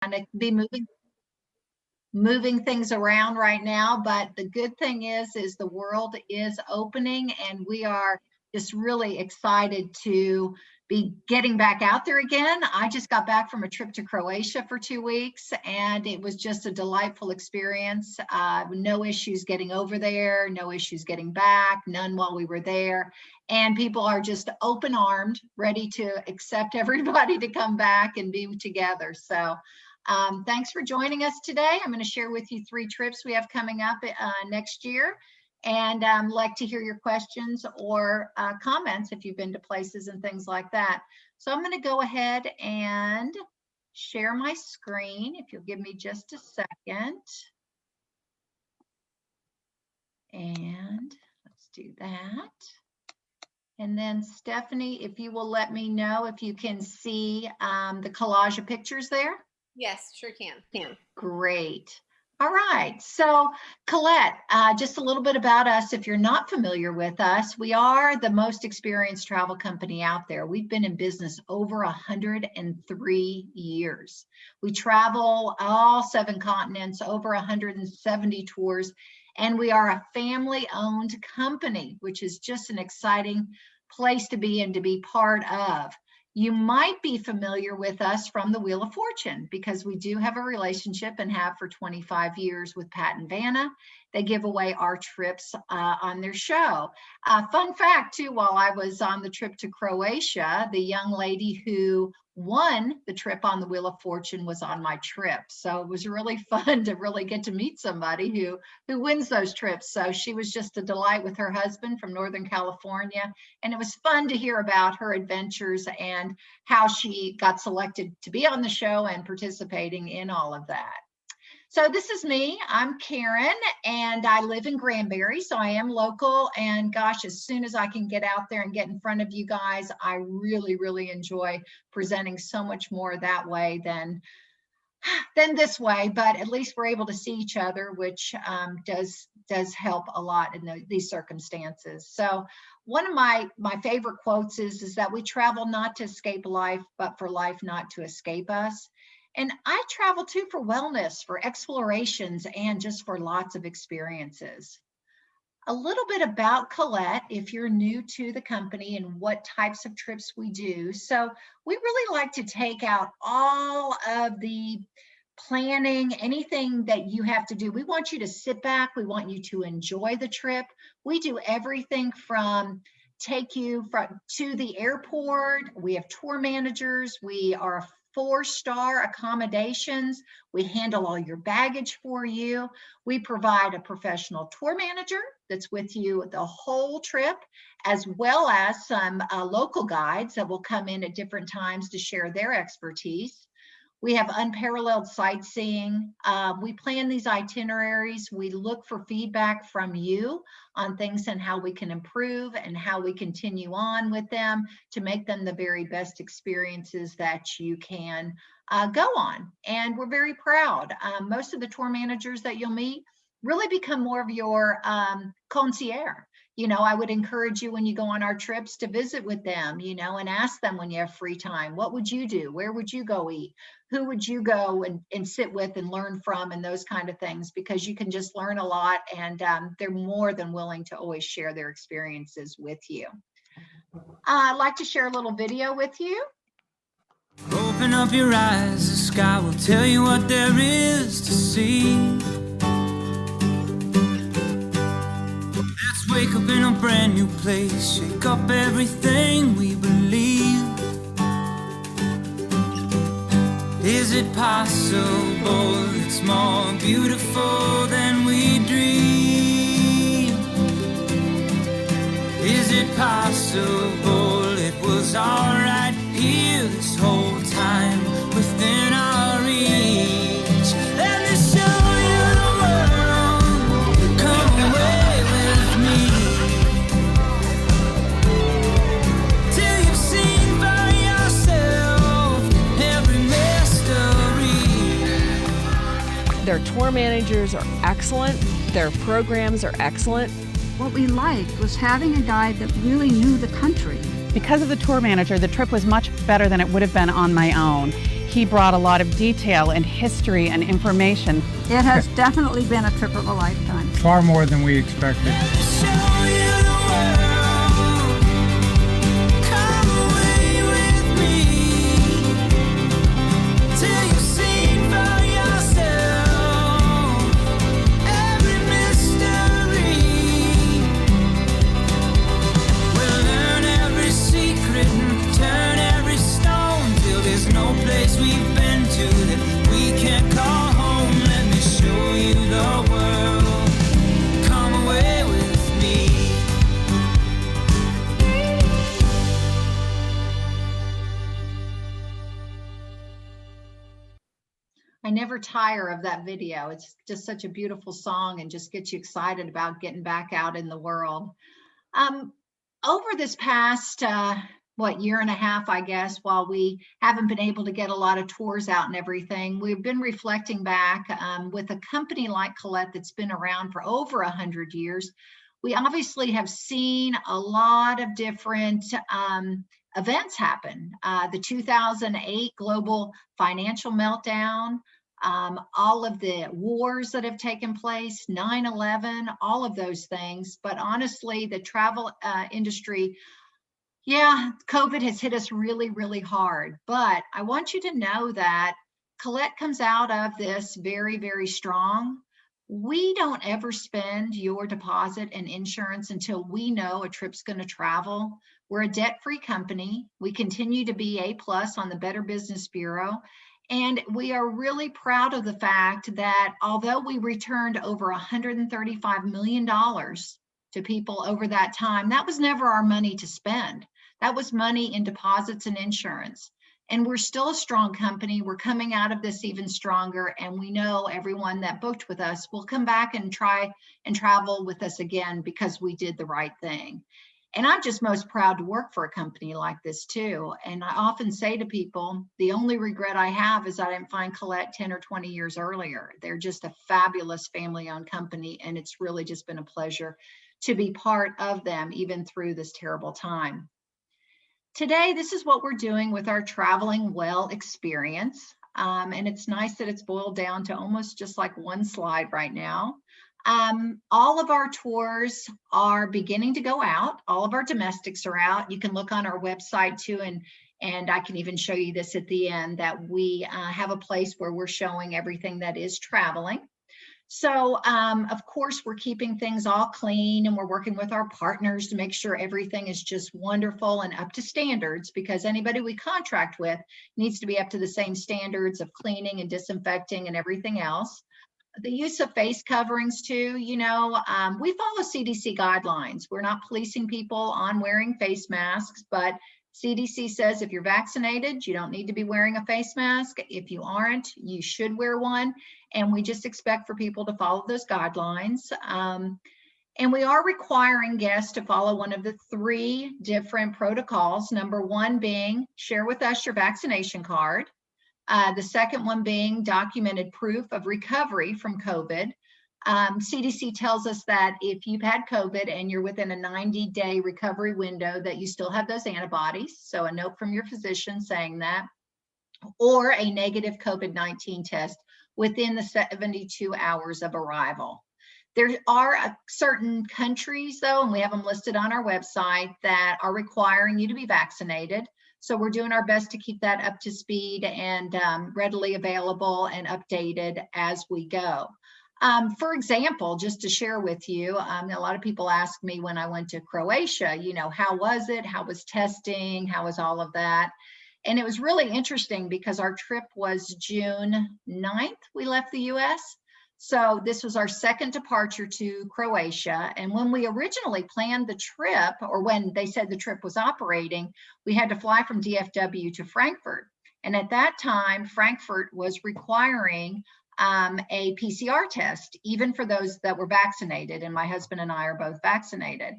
kind of be moving things around right now, but the good thing is the world is opening, and we are just really excited to be getting back out there again. I just got back from a trip to Croatia for 2 weeks, and it was just a delightful experience. No issues getting over there, no issues getting back, none while we were there. And people are just open-armed, ready to accept everybody to come back and be together. So thanks for joining us today. I'm going to share with you 3 trips we have coming up next year. And like to hear your questions or comments if you've been to places and things like that. So I'm going to go ahead and share my screen, if you'll give me just a second. And let's do that. And then Stephanie, if you will let me know if you can see the collage of pictures there. Yes, sure can. Great. All right, so Collette, just a little bit about us. If you're not familiar with us, we are the most experienced travel company out there. We've been in business over 103 years. We travel all 7 continents, over 170 tours, and we are a family-owned company, which is just an exciting place to be and to be part of. You might be familiar with us from the Wheel of Fortune, because we do have a relationship and have for 25 years with Pat and Vanna. They give away our trips on their show. Fun fact too, while I was on the trip to Croatia, the young lady who won the trip on the Wheel of Fortune was on my trip. So it was really fun to really get to meet somebody who wins those trips. So she was just a delight with her husband from Northern California. And it was fun to hear about her adventures and how she got selected to be on the show and participating in all of that. So this is me. I'm Karen, and I live in Granbury, so I am local. And gosh, as soon as I can get out there and get in front of you guys, I really, really enjoy presenting so much more that way than this way. But at least we're able to see each other, which does help a lot in these circumstances. So one of my favorite quotes is that we travel not to escape life, but for life not to escape us. And I travel too for wellness, for explorations, and just for lots of experiences. A little bit about Collette, if you're new to the company and what types of trips we do. So we really like to take out all of the planning, anything that you have to do. We want you to sit back. We want you to enjoy the trip. We do everything from take you to the airport. We have tour managers. We are 4-star accommodations. We handle all your baggage for you. We provide a professional tour manager that's with you the whole trip, as well as some local guides that will come in at different times to share their expertise. We have unparalleled sightseeing. We plan these itineraries. We look for feedback from you on things and how we can improve and how we continue on with them to make them the very best experiences that you can go on. And we're very proud. Most of the tour managers that you'll meet really become more of your concierge. You know, I would encourage you when you go on our trips to visit with them, you know, and ask them when you have free time, what would you do? Where would you go eat? Who would you go and sit with and learn from, and those kind of things, because you can just learn a lot, and they're more than willing to always share their experiences with you. I'd like to share a little video with you. Open up your eyes, the sky will tell you what there is to see. Let's wake up in a brand new place, shake up everything we believe. Is it possible it's more beautiful than we dream? Is it possible it was alright here this whole time within our reach? Let me show you the world, come away with me, till you've seen for yourself every mystery. Their tour managers are excellent, their programs are excellent. What we liked was having a guide that really knew the country. Because of the tour manager, the trip was much better than it would have been on my own. He brought a lot of detail and history and information. It has definitely been a trip of a lifetime. Far more than we expected. Show you the world. Come away with me till you've seen for yourself every mystery. We'll learn every secret and turn every stone till there's no place we've been to that we can't call home. Let me show you the world. Come away with me. I never tire of that video. It's just such a beautiful song and just gets you excited about getting back out in the world. Over this past, year and a half, I guess, while we haven't been able to get a lot of tours out and everything, we've been reflecting back with a company like Collette that's been around for over 100 years. We obviously have seen a lot of different events happen. The 2008 global financial meltdown, all of the wars that have taken place, 9/11, all of those things. But honestly, the travel industry, yeah, COVID has hit us really, really hard. But I want you to know that Collette comes out of this very, very strong. We don't ever spend your deposit and insurance until we know a trip's going to travel. We're a debt-free company. We continue to be A+ on the Better Business Bureau. And we are really proud of the fact that although we returned over $135 million to people over that time, that was never our money to spend. That was money in deposits and insurance. And we're still a strong company. We're coming out of this even stronger. And we know everyone that booked with us will come back and try and travel with us again because we did the right thing. And I'm just most proud to work for a company like this too. And I often say to people, the only regret I have is I didn't find Collette 10 or 20 years earlier. They're just a fabulous family-owned company. And it's really just been a pleasure to be part of them, even through this terrible time. Today, this is what we're doing with our Traveling Well experience. And it's nice that it's boiled down to almost just like one slide right now. All of our tours are beginning to go out. All of our domestics are out. You can look on our website too, and I can even show you this at the end, that we have a place where we're showing everything that is traveling. So, of course, we're keeping things all clean, and we're working with our partners to make sure everything is just wonderful and up to standards, because anybody we contract with needs to be up to the same standards of cleaning and disinfecting and everything else. The use of face coverings too, we follow CDC guidelines. We're not policing people on wearing face masks, but CDC says if you're vaccinated, you don't need to be wearing a face mask. If you aren't, you should wear one. And we just expect for people to follow those guidelines. And we are requiring guests to follow one of the 3 different protocols. Number 1 being share with us your vaccination card. The second one being documented proof of recovery from COVID. CDC tells us that if you've had COVID and you're within a 90-day recovery window, that you still have those antibodies. So a note from your physician saying that, or a negative COVID-19 test within the 72 hours of arrival. There are certain countries, though, and we have them listed on our website, that are requiring you to be vaccinated. So we're doing our best to keep that up to speed and readily available and updated as we go. For example, just to share with you, a lot of people ask me when I went to Croatia, how was it? How was testing? How was all of that? And it was really interesting because our trip was June 9th. We left the US. So this was our second departure to Croatia. And when we originally planned the trip, or when they said the trip was operating, we had to fly from DFW to Frankfurt. And at that time, Frankfurt was requiring a PCR test, even for those that were vaccinated. And my husband and I are both vaccinated.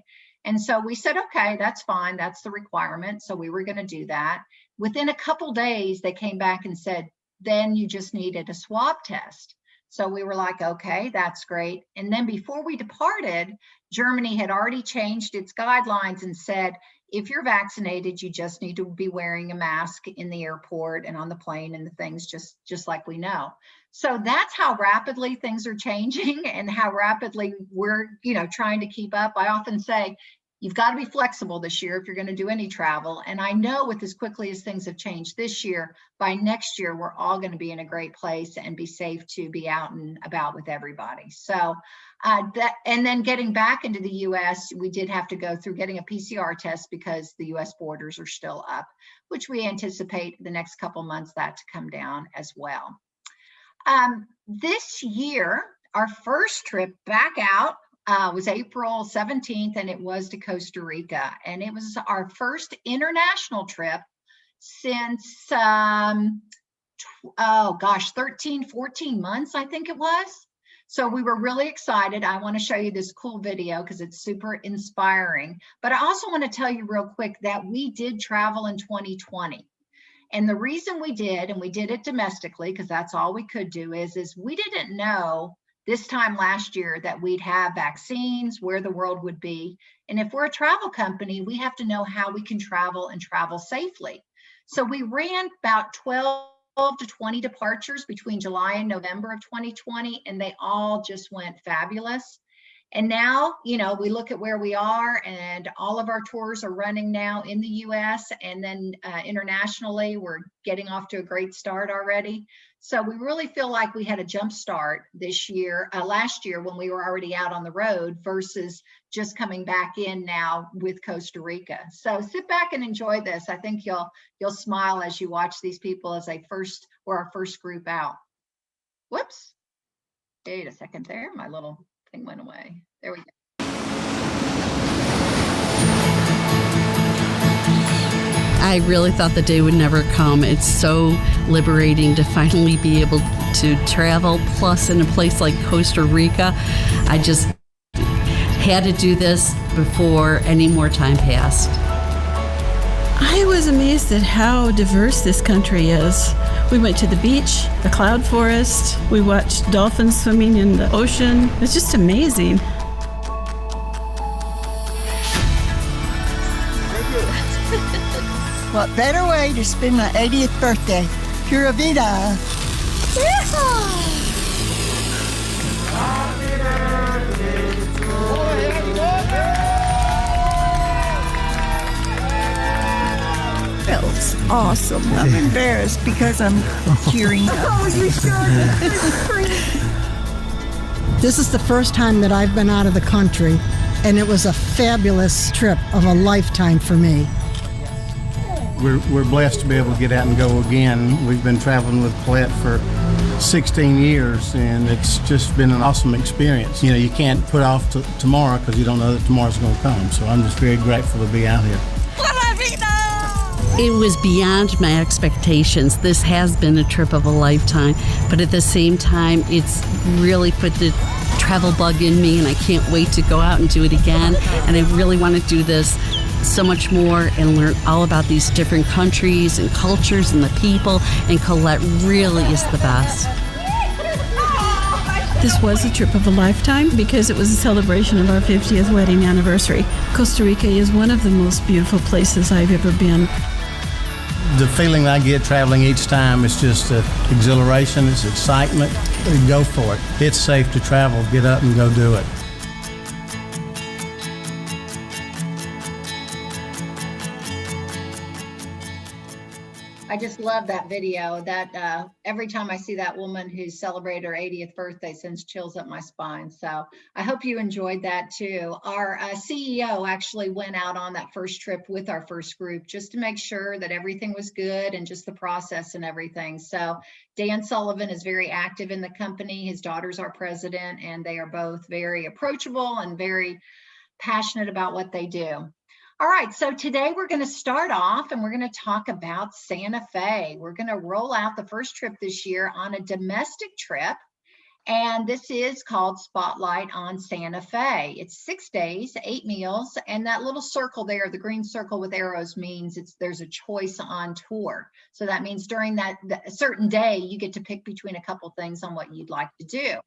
And so we said, okay, that's fine. That's the requirement. So we were going to do that. Within a couple days, they came back and said, then you just needed a swab test. So we were like, okay, that's great. And then before we departed, Germany had already changed its guidelines and said, if you're vaccinated, you just need to be wearing a mask in the airport and on the plane and the things just like we know. So that's how rapidly things are changing and how rapidly we're, trying to keep up. I often say, you've got to be flexible this year if you're going to do any travel. And I know with as quickly as things have changed this year, by next year, we're all going to be in a great place and be safe to be out and about with everybody. So and then getting back into the US, we did have to go through getting a PCR test because the US borders are still up, which we anticipate the next couple months that to come down as well. This year, our first trip back out was April 17th, and it was to Costa Rica. And it was our first international trip since, 13, 14 months, I think it was. So we were really excited. I want to show you this cool video because it's super inspiring. But I also want to tell you real quick that we did travel in 2020. And the reason we did, and we did it domestically because that's all we could do, is we didn't know this time last year that we'd have vaccines, where the world would be. And if we're a travel company, we have to know how we can travel and travel safely. So we ran about 12 to 20 departures between July and November of 2020, and they all just went fabulous. And now, we look at where we are, and all of our tours are running now in the US, and then internationally, we're getting off to a great start already. So we really feel like we had a jump start this year, last year when we were already out on the road versus just coming back in now with Costa Rica. So sit back and enjoy this. I think you'll smile as you watch these people as we're our first group out. Whoops. Wait a second there. My little thing went away. There we go. I really thought the day would never come. It's so liberating to finally be able to travel, plus in a place like Costa Rica. I just had to do this before any more time passed. I was amazed at how diverse this country is. We went to the beach, the cloud forest, we watched dolphins swimming in the ocean. It's just amazing. What better way to spend my 80th birthday? Pura vida. Feels awesome. I'm embarrassed because I'm tearing up. This is the first time that I've been out of the country, and it was a fabulous trip of a lifetime for me. We're blessed to be able to get out and go again. We've been traveling with Collette for 16 years, and it's just been an awesome experience. You can't put off tomorrow because you don't know that tomorrow's going to come. So I'm just very grateful to be out here. It was beyond my expectations. This has been a trip of a lifetime, but at the same time, it's really put the travel bug in me, and I can't wait to go out and do it again. And I really want to do this so much more and learn all about these different countries and cultures and the people, and Collette really is the best. This was a trip of a lifetime because it was a celebration of our 50th wedding anniversary. Costa Rica is one of the most beautiful places I've ever been. The feeling I get traveling each time is just exhilaration, it's excitement. Go for it. It's safe to travel. Get up and go do it. I just love that video. That every time I see that woman who celebrated her 80th birthday, sends chills up my spine. So I hope you enjoyed that too. Our CEO actually went out on that first trip with our first group just to make sure that everything was good and just the process and everything. So Dan Sullivan is very active in the company. His daughter's our president, and they are both very approachable and very passionate about what they do. All right, so today we're going to start off and we're going to talk about Santa Fe. We're going to roll out the first trip this year on a domestic trip, and this is called Spotlight on Santa Fe. It's 6 days, 8 meals, and that little circle there, the green circle with arrows, means there's a choice on tour. So that means during that certain day, you get to pick between a couple things on what you'd like to do.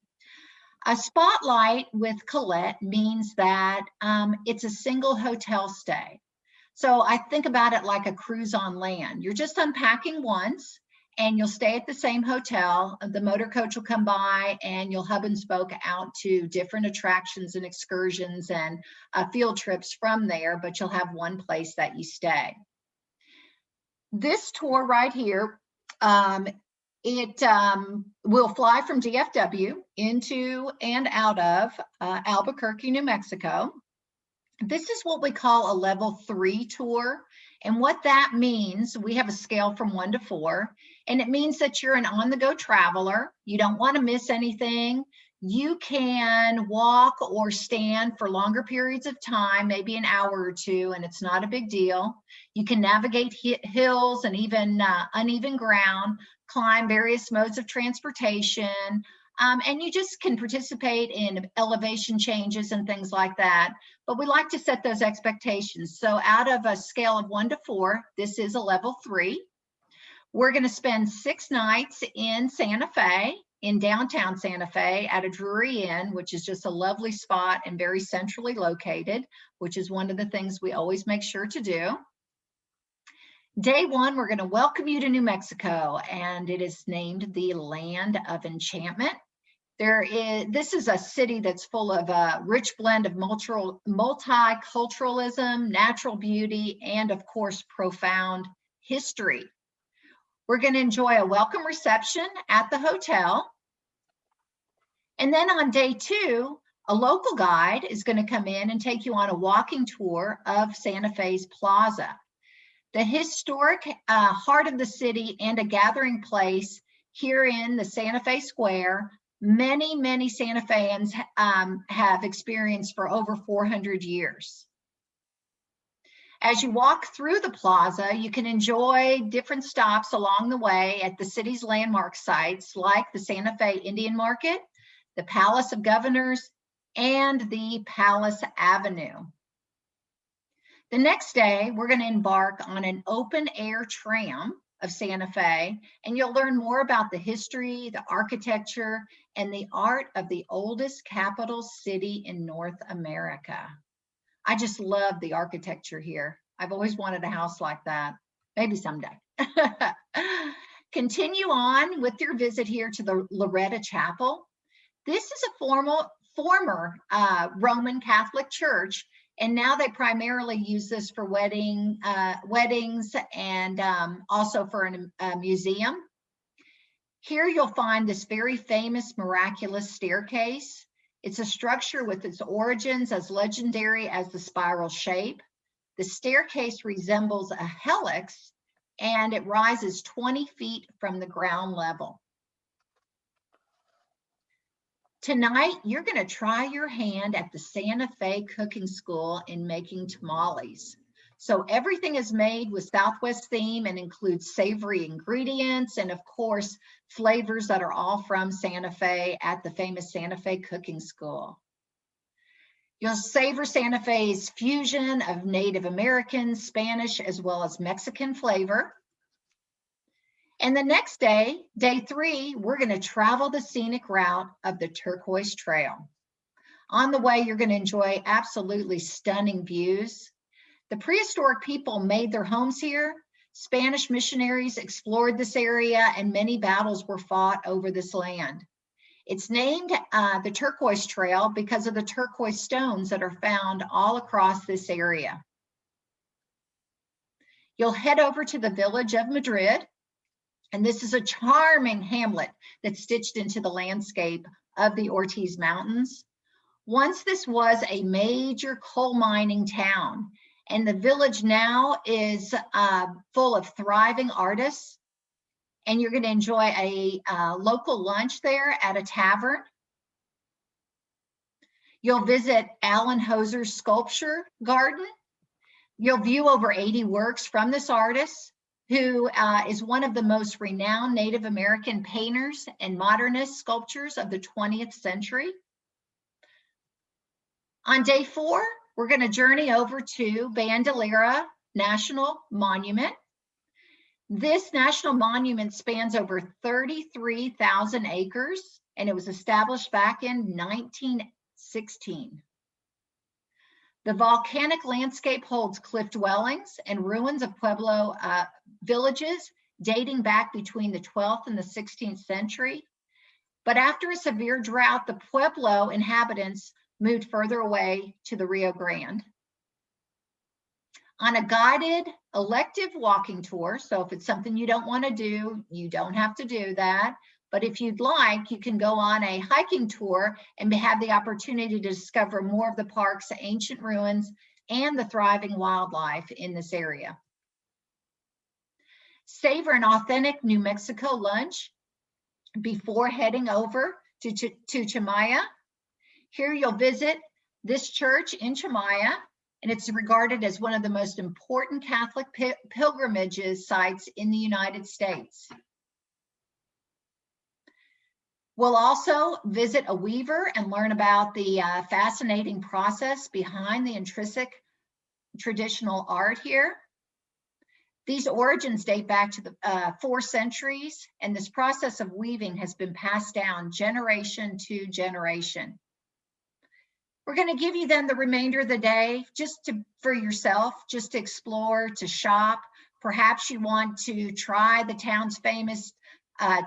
A spotlight with Collette means that it's a single hotel stay. So I think about it like a cruise on land. You're just unpacking once, and you'll stay at the same hotel. The motor coach will come by, and you'll hub and spoke out to different attractions and excursions and field trips from there, but you'll have one place that you stay. This tour right here, it will fly from DFW into and out of Albuquerque, New Mexico. This is what we call a level 3 tour. And what that means, we have a scale from 1 to 4, and it means that you're an on-the-go traveler. You don't want to miss anything. You can walk or stand for longer periods of time, maybe an hour or two, and it's not a big deal. You can navigate hills and even uneven ground, climb various modes of transportation, and you just can participate in elevation changes and things like that. But we like to set those expectations. So out of a scale of 1 to 4, this is a level 3. We're going to spend 6 nights in Santa Fe, in downtown Santa Fe, at a Drury Inn, which is just a lovely spot and very centrally located, which is one of the things we always make sure to do. Day 1, we're going to welcome you to New Mexico, and it is named the Land of Enchantment. This is a city that's full of a rich blend of multiculturalism, natural beauty, and of course, profound history. We're going to enjoy a welcome reception at the hotel. And then on day 2, a local guide is going to come in and take you on a walking tour of Santa Fe's Plaza, the historic heart of the city and a gathering place here in the Santa Fe Square. Many Santa Feans have experienced for over 400 years. As you walk through the plaza, you can enjoy different stops along the way at the city's landmark sites like the Santa Fe Indian Market, the Palace of Governors, and the Palace Avenue. The next day, we're going to embark on an open air tram of Santa Fe, and you'll learn more about the history, the architecture, and the art of the oldest capital city in North America. I just love the architecture here. I've always wanted a house like that. Maybe someday. Continue on with your visit here to the Loretta Chapel. This is a former Roman Catholic church, and now they primarily use this for weddings and also for a museum. Here you'll find this very famous miraculous staircase. It's a structure with its origins as legendary as the spiral shape. The staircase resembles a helix, and it rises 20 feet from the ground level. Tonight, you're going to try your hand at the Santa Fe Cooking School in making tamales. So everything is made with Southwest theme and includes savory ingredients and, of course, flavors that are all from Santa Fe at the famous Santa Fe Cooking School. You'll savor Santa Fe's fusion of Native American, Spanish, as well as Mexican flavor. And the next day, day 3, we're going to travel the scenic route of the Turquoise Trail. On the way, you're going to enjoy absolutely stunning views. The prehistoric people made their homes here. Spanish missionaries explored this area, and many battles were fought over this land. It's named the Turquoise Trail because of the turquoise stones that are found all across this area. You'll head over to the village of Madrid, and this is a charming hamlet that's stitched into the landscape of the Ortiz Mountains. Once this was a major coal mining town, and the village now is full of thriving artists. And you're going to enjoy a local lunch there at a tavern. You'll visit Alan Hoser's sculpture garden. You'll view over 80 works from this artist, who is one of the most renowned Native American painters and modernist sculptors of the 20th century. On day 4, we're going to journey over to Bandolera National Monument. This national monument spans over 33,000 acres, and it was established back in 1916. The volcanic landscape holds cliff dwellings and ruins of Pueblo villages dating back between the 12th and the 16th century. But after a severe drought, the Pueblo inhabitants moved further away to the Rio Grande. On a guided elective walking tour, so if it's something you don't want to do, you don't have to do that. But if you'd like, you can go on a hiking tour and have the opportunity to discover more of the park's ancient ruins and the thriving wildlife in this area. Savor an authentic New Mexico lunch before heading over to Chimaya. Here you'll visit this church in Chimaya, and it's regarded as one of the most important Catholic pilgrimages sites in the United States. We'll also visit a weaver and learn about the fascinating process behind the intrinsic traditional art here. These origins date back to the 4 centuries, and this process of weaving has been passed down generation to generation. We're going to give you then the remainder of the day just for yourself, just to explore, to shop. Perhaps you want to try the town's famous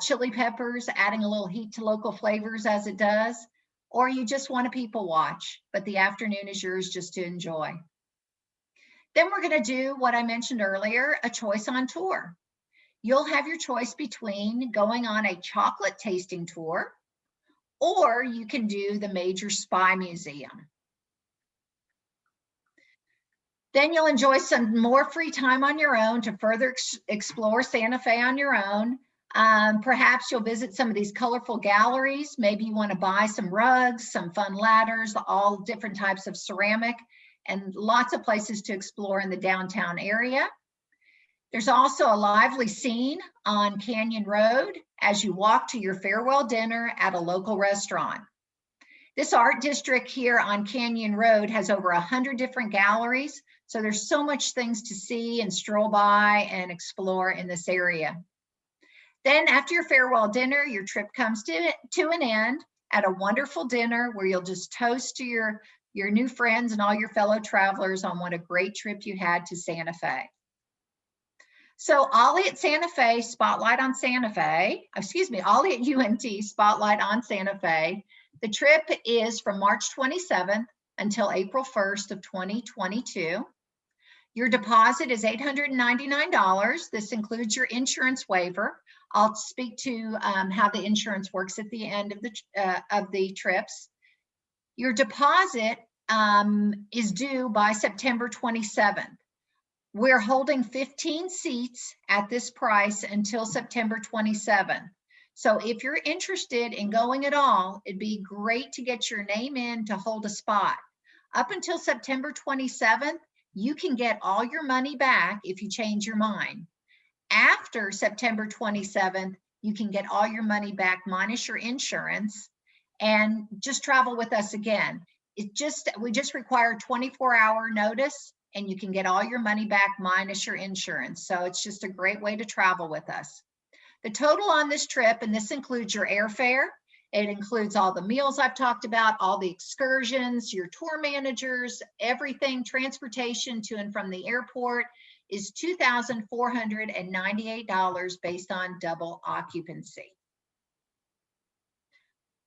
chili peppers, adding a little heat to local flavors as it does, or you just want to people watch, but the afternoon is yours just to enjoy. Then we're going to do what I mentioned earlier, a choice on tour. You'll have your choice between going on a chocolate tasting tour, or you can do the major spy museum. Then you'll enjoy some more free time on your own to further explore Santa Fe on your own. Perhaps you'll visit some of these colorful galleries. Maybe you want to buy some rugs, some fun ladders, all different types of ceramic, and lots of places to explore in the downtown area. There's also a lively scene on Canyon Road as you walk to your farewell dinner at a local restaurant. This art district here on Canyon Road has over 100 different galleries, so there's so much things to see and stroll by and explore in this area. Then after your farewell dinner, your trip comes to an end at a wonderful dinner where you'll just toast to your new friends and all your fellow travelers on what a great trip you had to Santa Fe. So Ollie at Santa Fe, Spotlight on Santa Fe, excuse me, Ollie at UNT, Spotlight on Santa Fe. The trip is from March 27th until April 1st of 2022. Your deposit is $899. This includes your insurance waiver. I'll speak to how the insurance works at the end of the trips. Your deposit is due by September 27th. We're holding 15 seats at this price until September 27th. So if you're interested in going at all, it'd be great to get your name in to hold a spot. Up until September 27th, you can get all your money back if you change your mind. After September 27th, you can get all your money back minus your insurance and just travel with us again. We just require 24-hour notice and you can get all your money back minus your insurance. So it's just a great way to travel with us. The total on this trip, and this includes your airfare, it includes all the meals I've talked about, all the excursions, your tour managers, everything, transportation to and from the airport is $2,498 based on double occupancy.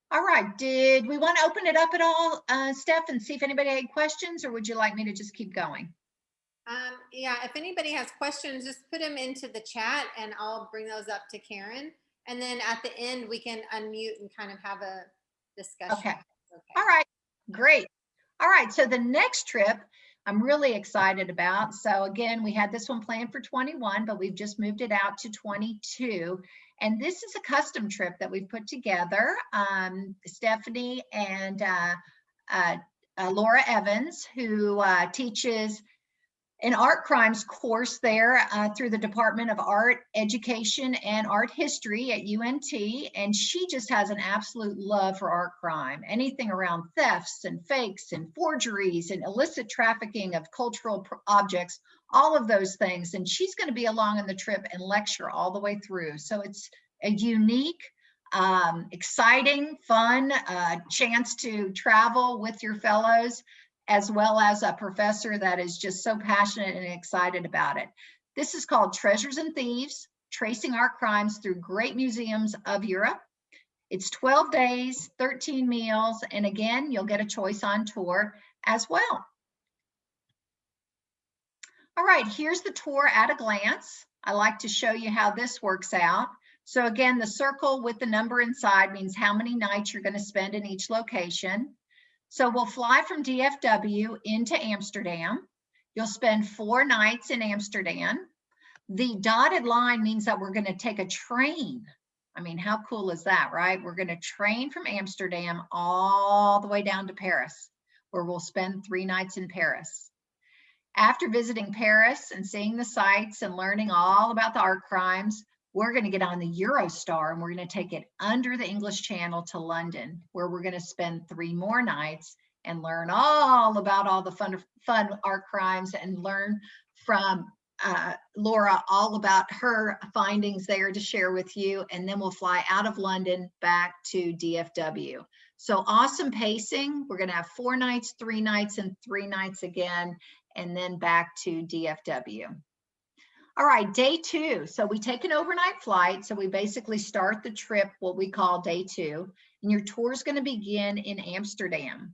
All right, did we want to open it up at all, Steph, and see if anybody had questions, or would you like me to just keep going? Yeah, if anybody has questions, just put them into the chat and I'll bring those up to Karen. And then at the end, we can unmute and kind of have a discussion. Okay. All right, great. All right, so the next trip I'm really excited about. So again, we had this one planned for 21, but we've just moved it out to 22. And this is a custom trip that we've put together. Stephanie and Laura Evans, who teaches an art crimes course there through the Department of Art Education and Art History at UNT. And she just has an absolute love for art crime, anything around thefts and fakes and forgeries and illicit trafficking of cultural objects, all of those things. And she's going to be along on the trip and lecture all the way through. So it's a unique, exciting, fun chance to travel with your fellows as well as a professor that is just so passionate and excited about it. This is called Treasures and Thieves, Tracing Art Crimes Through Great Museums of Europe. It's 12 days, 13 meals, and again, you'll get a choice on tour as well. All right, here's the tour at a glance. I like to show you how this works out. So again, the circle with the number inside means how many nights you're going to spend in each location. So we'll fly from DFW into Amsterdam. You'll spend 4 nights in Amsterdam. The dotted line means that we're going to take a train. I mean, how cool is that, right? We're going to train from Amsterdam all the way down to Paris, where we'll spend 3 nights in Paris. After visiting Paris and seeing the sights and learning all about the art crimes, we're going to get on the Eurostar and we're going to take it under the English Channel to London, where we're going to spend 3 more nights and learn all about all the fun art crimes and learn from Laura all about her findings there to share with you. And then we'll fly out of London back to DFW. So awesome pacing. We're going to have 4 nights, 3 nights, and 3 nights again, and then back to DFW. All right, day 2. So we take an overnight flight. So we basically start the trip, what we call day 2, and your tour is going to begin in Amsterdam.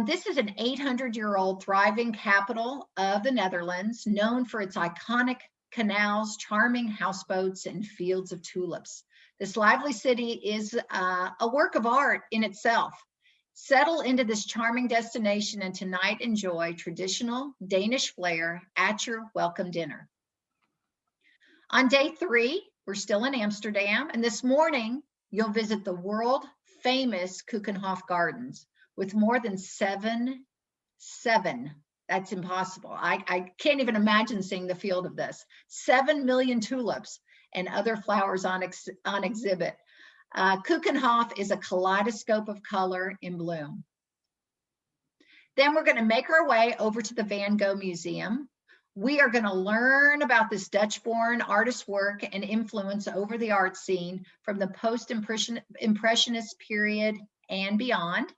This is an 800-year-old thriving capital of the Netherlands, known for its iconic canals, charming houseboats, and fields of tulips. This lively city is a work of art in itself. Settle into this charming destination and tonight enjoy traditional Danish flair at your welcome dinner. On day 3, we're still in Amsterdam, and this morning you'll visit the world famous Keukenhof Gardens with more than seven, that's impossible. I can't even imagine seeing the field of this. 7 million tulips and other flowers on exhibit. Keukenhof is a kaleidoscope of color in bloom. Then we're going to make our way over to the Van Gogh Museum. We are going to learn about this Dutch-born artist's work and influence over the art scene from the post-impressionist period and beyond.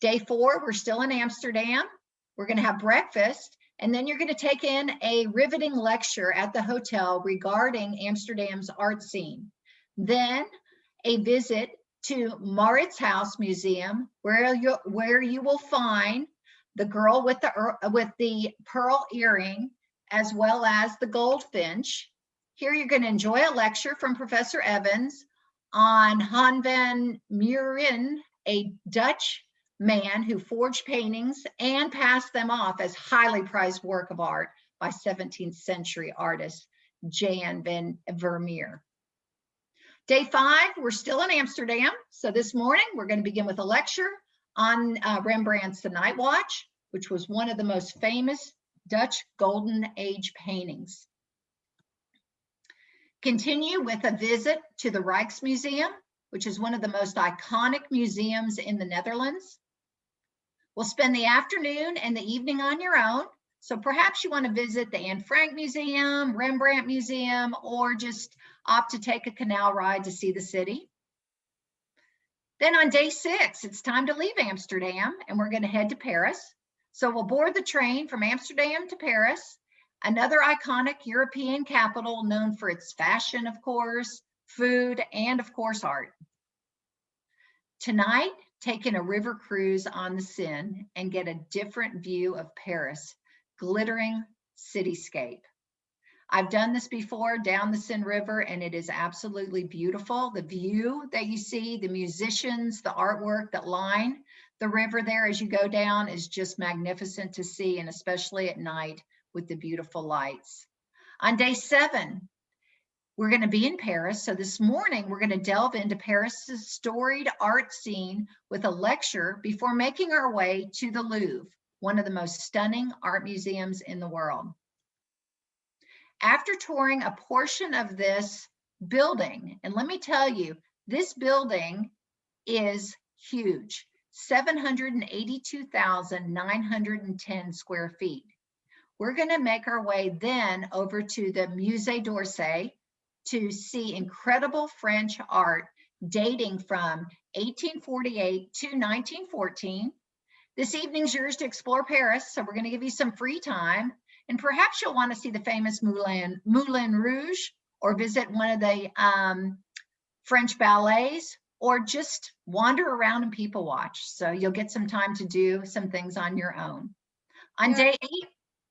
Day 4, we're still in Amsterdam. We're going to have breakfast, and then you're going to take in a riveting lecture at the hotel regarding Amsterdam's art scene. Then a visit to Mauritshuis Museum, where you will find the girl with the pearl earring, as well as the goldfinch. Here you're going to enjoy a lecture from Professor Evans on Han van Meuren, a Dutch man who forged paintings and passed them off as highly prized work of art by 17th century artist Jan van Vermeer. Day 5, we're still in Amsterdam. So this morning, we're going to begin with a lecture on Rembrandt's The Night Watch, which was one of the most famous Dutch Golden Age paintings. Continue with a visit to the Rijksmuseum, which is one of the most iconic museums in the Netherlands. We'll spend the afternoon and the evening on your own. So perhaps you want to visit the Anne Frank Museum, Rembrandt Museum, or just opt to take a canal ride to see the city. Then on day 6, it's time to leave Amsterdam and we're going to head to Paris. So we'll board the train from Amsterdam to Paris, another iconic European capital known for its fashion, of course, food, and of course, art. Tonight, taking a river cruise on the Seine and get a different view of Paris, glittering cityscape. I've done this before down the Seine River and it is absolutely beautiful. The view that you see, the musicians, the artwork that line the river there as you go down is just magnificent to see, and especially at night with the beautiful lights. On day 7, we're going to be in Paris. So this morning, we're going to delve into Paris's storied art scene with a lecture before making our way to the Louvre, one of the most stunning art museums in the world. After touring a portion of this building, and let me tell you, this building is huge, 782,910 square feet. We're going to make our way then over to the Musée d'Orsay to see incredible French art dating from 1848 to 1914. This evening's yours to explore Paris, so we're going to give you some free time, and perhaps you'll want to see the famous Moulin Rouge, or visit one of the French ballets, or just wander around and people watch. So you'll get some time to do some things on your own. On day 8,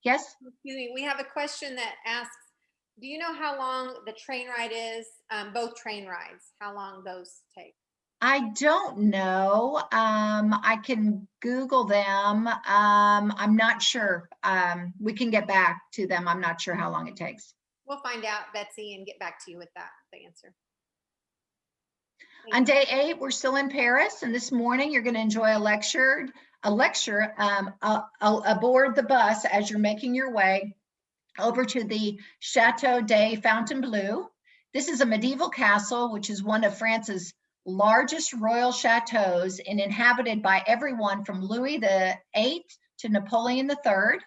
yes? Excuse me, we have a question that asks, do you know how long the train ride is, both train rides, how long those take? I don't know. I can Google them. I'm not sure. We can get back to them. I'm not sure how long it takes. We'll find out, Betsy, and get back to you with that, the answer. On day 8, we're still in Paris, and this morning you're going to enjoy a lecture aboard the bus as you're making your way over to the Chateau de Fontainebleau. This is a medieval castle, which is one of France's largest royal chateaus and inhabited by everyone from Louis VIII to Napoleon III.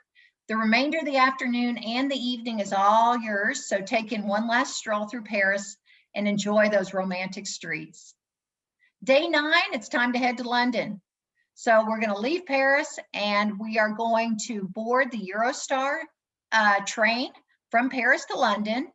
The remainder of the afternoon and the evening is all yours, so take in one last stroll through Paris and enjoy those romantic streets. Day 9, it's time to head to London. So we're going to leave Paris and we are going to board the Eurostar train from Paris to London.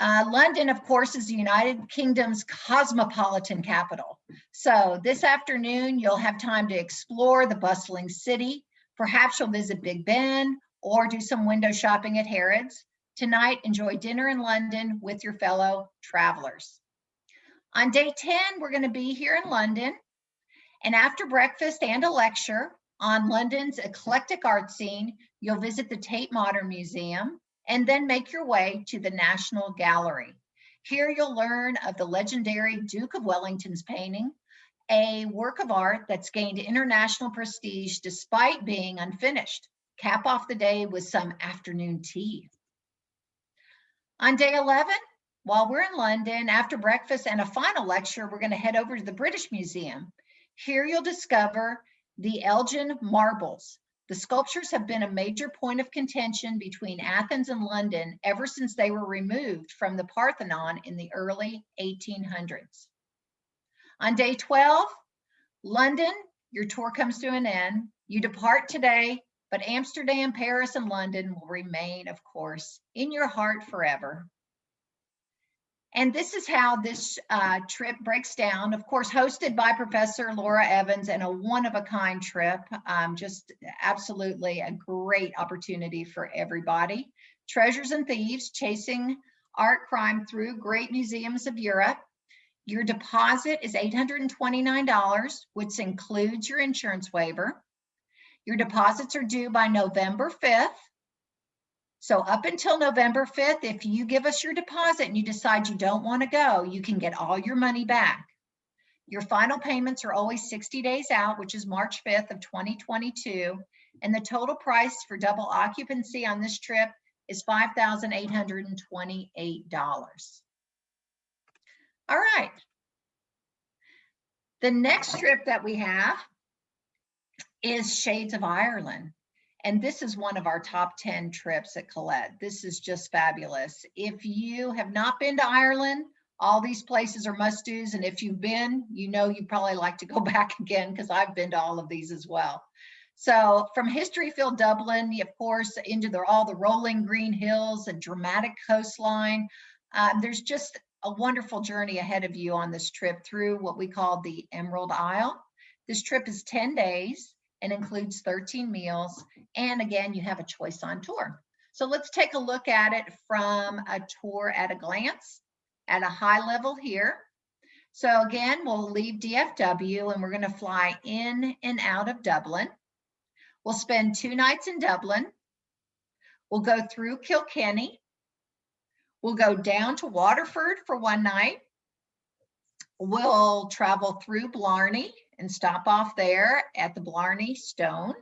London, of course, is the United Kingdom's cosmopolitan capital. So this afternoon, you'll have time to explore the bustling city. Perhaps you'll visit Big Ben or do some window shopping at Harrods. Tonight, enjoy dinner in London with your fellow travelers. On day 10, we're going to be here in London. And after breakfast and a lecture on London's eclectic art scene, you'll visit the Tate Modern Museum and then make your way to the National Gallery. Here you'll learn of the legendary Duke of Wellington's painting, a work of art that's gained international prestige despite being unfinished. Cap off the day with some afternoon tea. On day 11, while we're in London, after breakfast and a final lecture, we're going to head over to the British Museum. Here you'll discover the Elgin marbles. The sculptures have been a major point of contention between Athens and London ever since they were removed from the Parthenon in the early 1800s. On day 12, London, your tour comes to an end. You depart today, but Amsterdam, Paris, and London will remain, of course, in your heart forever. And this is how this trip breaks down. Of course, hosted by Professor Laura Evans, and a one-of-a-kind trip. Just absolutely a great opportunity for everybody. Treasures and Thieves, chasing art crime through great museums of Europe. Your deposit is $829, which includes your insurance waiver. Your deposits are due by November 5th. So up until November 5th, if you give us your deposit and you decide you don't want to go, you can get all your money back. Your final payments are always 60 days out, which is March 5th of 2022. And the total price for double occupancy on this trip is $5,828. All right. The next trip that we have is Shades of Ireland. And this is one of our top 10 trips at Collette. This is just fabulous. If you have not been to Ireland, all these places are must-dos. And if you've been, you know you probably like to go back again, because I've been to all of these as well. So from history-filled Dublin, of course, into all the rolling green hills and dramatic coastline, there's just a wonderful journey ahead of you on this trip through what we call the Emerald Isle. This trip is 10 days. And includes 13 meals. And again, you have a choice on tour. So let's take a look at it from a tour at a glance at a high level here. So again, we'll leave DFW and we're going to fly in and out of Dublin. We'll spend 2 nights in Dublin. We'll go through Kilkenny. We'll go down to Waterford for 1 night. We'll travel through Blarney and stop off there at the Blarney Stone.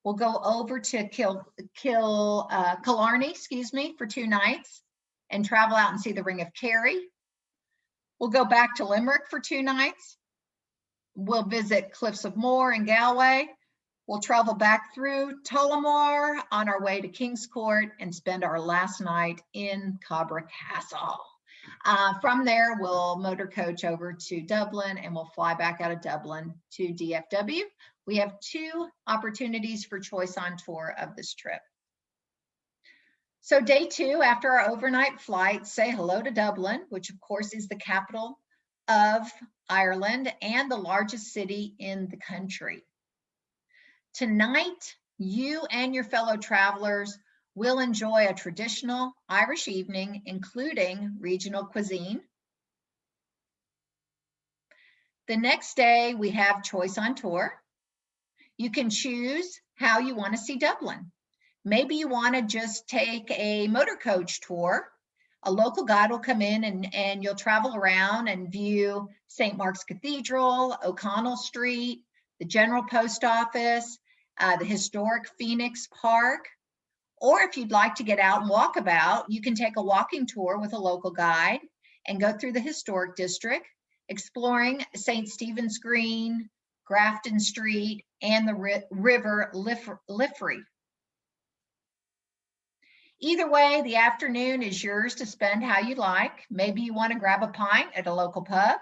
We'll go over to Killarney, for 2 nights and travel out and see the Ring of Kerry. We'll go back to Limerick for 2 nights. We'll visit Cliffs of Moher in Galway. We'll travel back through Tullamore on our way to King's Court and spend our last night in Cabra Castle. From there, we'll motor coach over to Dublin and we'll fly back out of Dublin to DFW. We have 2 opportunities for choice on tour of this trip. So day 2, after our overnight flight, say hello to Dublin, which of course is the capital of Ireland and the largest city in the country. Tonight, you and your fellow travelers will enjoy a traditional Irish evening, including regional cuisine. The next day, we have choice on tour. You can choose how you want to see Dublin. Maybe you want to just take a motor coach tour. A local guide will come in and you'll travel around and view St. Mark's Cathedral, O'Connell Street, the General Post Office, the historic Phoenix Park. Or if you'd like to get out and walk about, you can take a walking tour with a local guide and go through the historic district, exploring St. Stephen's Green, Grafton Street, and the River Liffey. Either way, the afternoon is yours to spend how you like. Maybe you want to grab a pint at a local pub,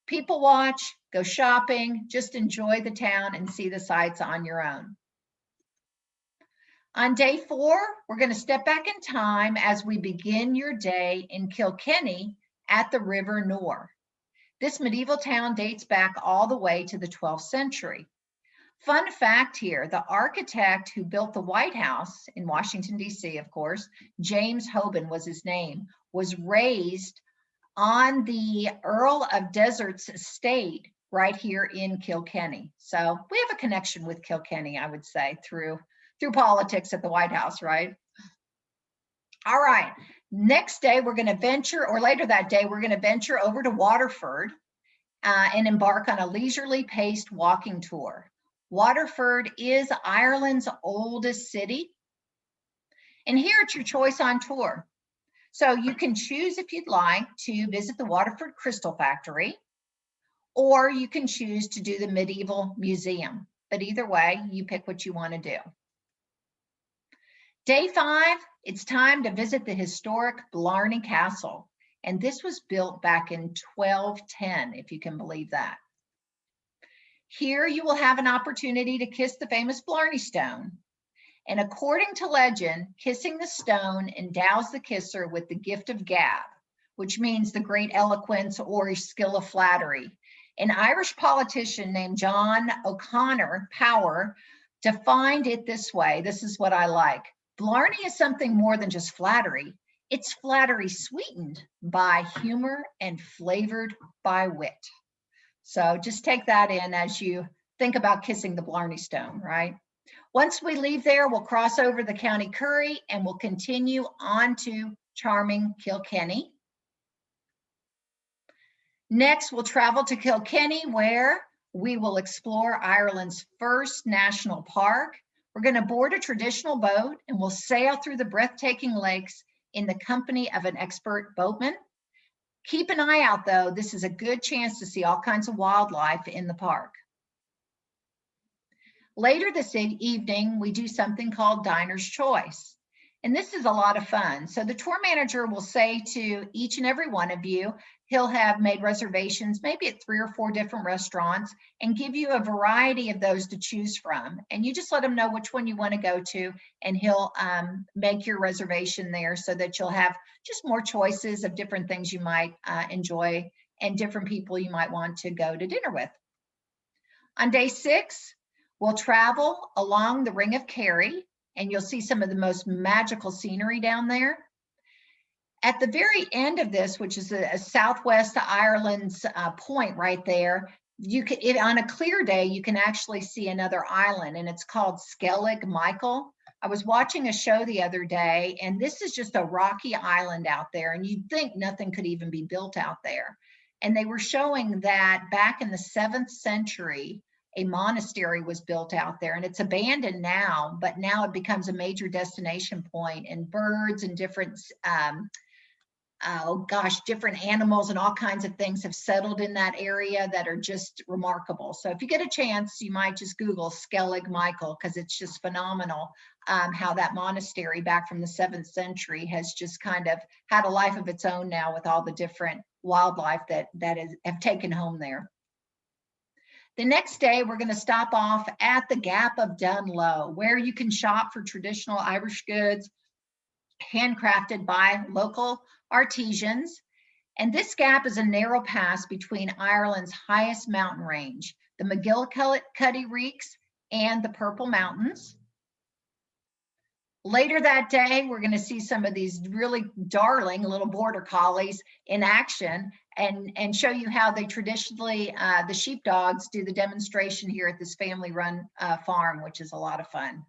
people watch, go shopping, just enjoy the town and see the sights on your own. On day 4, we're going to step back in time as we begin your day in Kilkenny at the River Nore. This medieval town dates back all the way to the 12th century. Fun fact here, the architect who built the White House in Washington, D.C., of course, James Hoban was his name, was raised on the Earl of Desert's estate right here in Kilkenny. So we have a connection with Kilkenny, I would say, through politics at the White House, right? All right, next day we're going to venture, or later that day, we're going to venture over to Waterford and embark on a leisurely paced walking tour. Waterford is Ireland's oldest city. And here it's your choice on tour. So you can choose if you'd like to visit the Waterford Crystal Factory, or you can choose to do the Medieval Museum. But either way, you pick what you want to do. Day 5, it's time to visit the historic Blarney Castle. And this was built back in 1210, if you can believe that. Here you will have an opportunity to kiss the famous Blarney Stone. And according to legend, kissing the stone endows the kisser with the gift of gab, which means the great eloquence or skill of flattery. An Irish politician named John O'Connor Power defined it this way. This is what I like. Blarney is something more than just flattery. It's flattery sweetened by humor and flavored by wit. So just take that in as you think about kissing the Blarney Stone, right? Once we leave there, we'll cross over the County Curry and we'll continue on to charming Kilkenny. Next, we'll travel to Kilkenny, where we will explore Ireland's first national park. We're going to board a traditional boat and we'll sail through the breathtaking lakes in the company of an expert boatman. Keep an eye out though, this is a good chance to see all kinds of wildlife in the park. Later this evening, we do something called Diner's Choice. And this is a lot of fun. So the tour manager will say to each and every one of you, he'll have made reservations, maybe at 3 or 4 different restaurants, and give you a variety of those to choose from. And you just let him know which one you want to go to, and he'll make your reservation there so that you'll have just more choices of different things you might enjoy and different people you might want to go to dinner with. On day 6, we'll travel along the Ring of Kerry, and you'll see some of the most magical scenery down there. At the very end of this, which is a southwest Ireland's point right there, you can, on a clear day, you can actually see another island, and it's called Skellig Michael. I was watching a show the other day, and this is just a rocky island out there, and you'd think nothing could even be built out there. And they were showing that back in the 7th century, a monastery was built out there, and it's abandoned now, but now it becomes a major destination point, and birds and different oh gosh, different animals and all kinds of things have settled in that area that are just remarkable. So if you get a chance, you might just Google Skellig Michael, because it's just phenomenal how that monastery back from the 7th century has just kind of had a life of its own now with all the different wildlife that have taken home there. The next day, we're going to stop off at the Gap of Dunlow, where you can shop for traditional Irish goods handcrafted by local artisans. And this gap is a narrow pass between Ireland's highest mountain range, the McGillicuddy Reeks and the Purple Mountains. Later that day, we're going to see some of these really darling little border collies in action and show you how they traditionally, the sheepdogs do the demonstration here at this family-run farm, which is a lot of fun.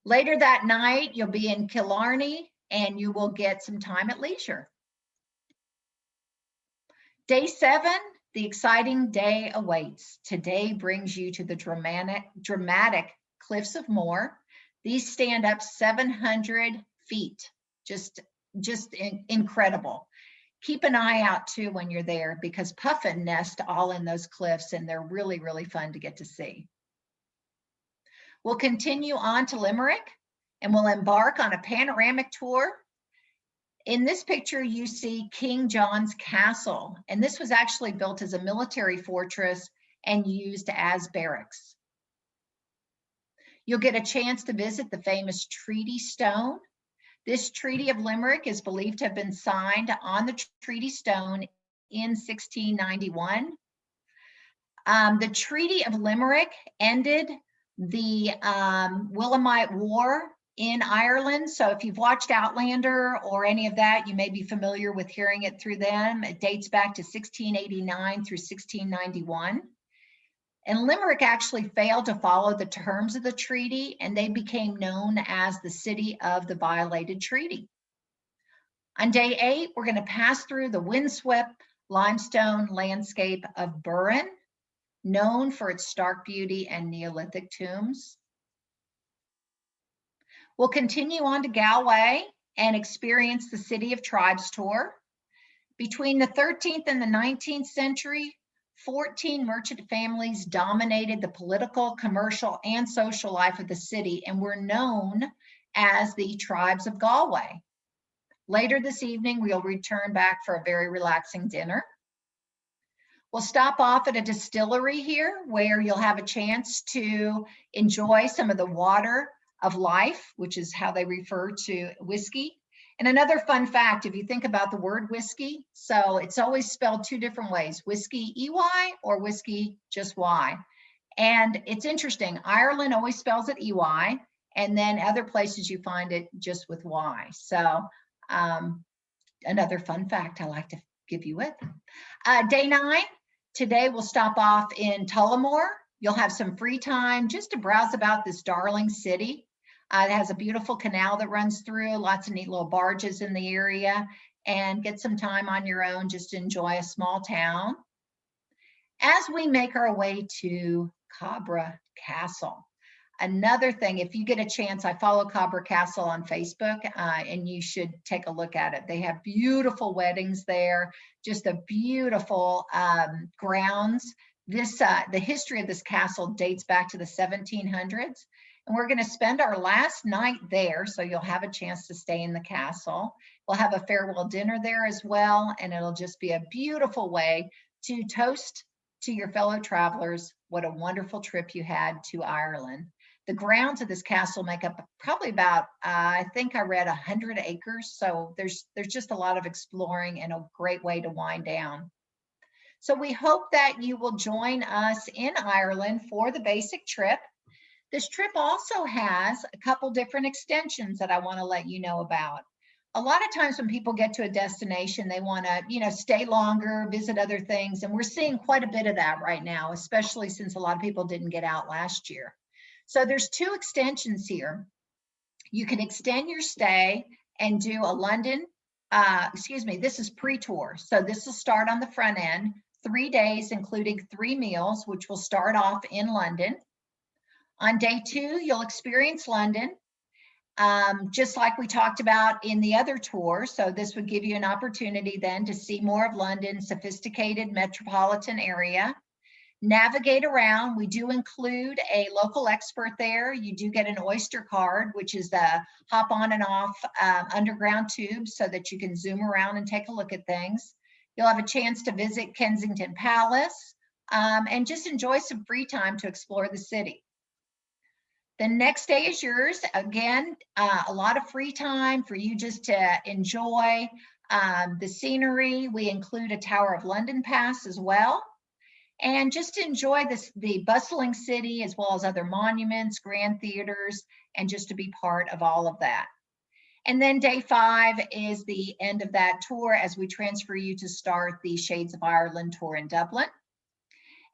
Later that night, you'll be in Killarney and you will get some time at leisure. Day 7, the exciting day awaits. Today brings you to the dramatic Cliffs of Moher. These stand up 700 feet, just incredible. Keep an eye out too when you're there, because puffin nest all in those cliffs and they're really, really fun to get to see. We'll continue on to Limerick and we'll embark on a panoramic tour. In this picture, you see King John's Castle, and this was actually built as a military fortress and used as barracks. You'll get a chance to visit the famous Treaty Stone. This Treaty of Limerick is believed to have been signed on the Treaty Stone in 1691. The Treaty of Limerick ended the Williamite War in Ireland. So if you've watched Outlander or any of that, you may be familiar with hearing it through them. It dates back to 1689 through 1691. And Limerick actually failed to follow the terms of the treaty, and they became known as the city of the violated treaty. On day 8, we're going to pass through the windswept limestone landscape of Burren, known for its stark beauty and Neolithic tombs. We'll continue on to Galway and experience the City of Tribes tour. Between the 13th and the 19th century, 14 merchant families dominated the political, commercial, and social life of the city and were known as the Tribes of Galway. Later this evening, we'll return back for a very relaxing dinner. We'll stop off at a distillery here where you'll have a chance to enjoy some of the water of life, which is how they refer to whiskey. And another fun fact, if you think about the word whiskey, so it's always spelled 2 different ways, whiskey EY or whiskey just Y. And it's interesting, Ireland always spells it EY, and then other places you find it just with Y. So another fun fact I like to give you with. Day 9, today we'll stop off in Tullamore. You'll have some free time just to browse about this darling city. It has a beautiful canal that runs through, lots of neat little barges in the area, and get some time on your own just to enjoy a small town. As we make our way to Cabra Castle, another thing, if you get a chance, I follow Cabra Castle on Facebook, and you should take a look at it. They have beautiful weddings there, just a beautiful grounds. The history of this castle dates back to the 1700s. And we're going to spend our last night there, so you'll have a chance to stay in the castle. We'll have a farewell dinner there as well, and it'll just be a beautiful way to toast to your fellow travelers what a wonderful trip you had to Ireland. The grounds of this castle make up probably about, I think I read 100 acres, so there's just a lot of exploring and a great way to wind down. So we hope that you will join us in Ireland for the basic trip. This trip also has a couple different extensions that I want to let you know about. A lot of times when people get to a destination, they want to, stay longer, visit other things. And we're seeing quite a bit of that right now, especially since a lot of people didn't get out last year. So there's 2 extensions here. You can extend your stay and do a London, this is pre-tour. So this will start on the front end, 3 days, including 3 meals, which will start off in London. On day 2, you'll experience London, just like we talked about in the other tour. So this would give you an opportunity then to see more of London's sophisticated metropolitan area. Navigate around. We do include a local expert there. You do get an Oyster card, which is the hop on and off underground tubes so that you can zoom around and take a look at things. You'll have a chance to visit Kensington Palace and just enjoy some free time to explore the city. The next day is yours. Again, a lot of free time for you just to enjoy the scenery. We include a Tower of London pass as well. And just to enjoy the bustling city as well as other monuments, grand theaters, and just to be part of all of that. And then day 5 is the end of that tour as we transfer you to start the Shades of Ireland tour in Dublin.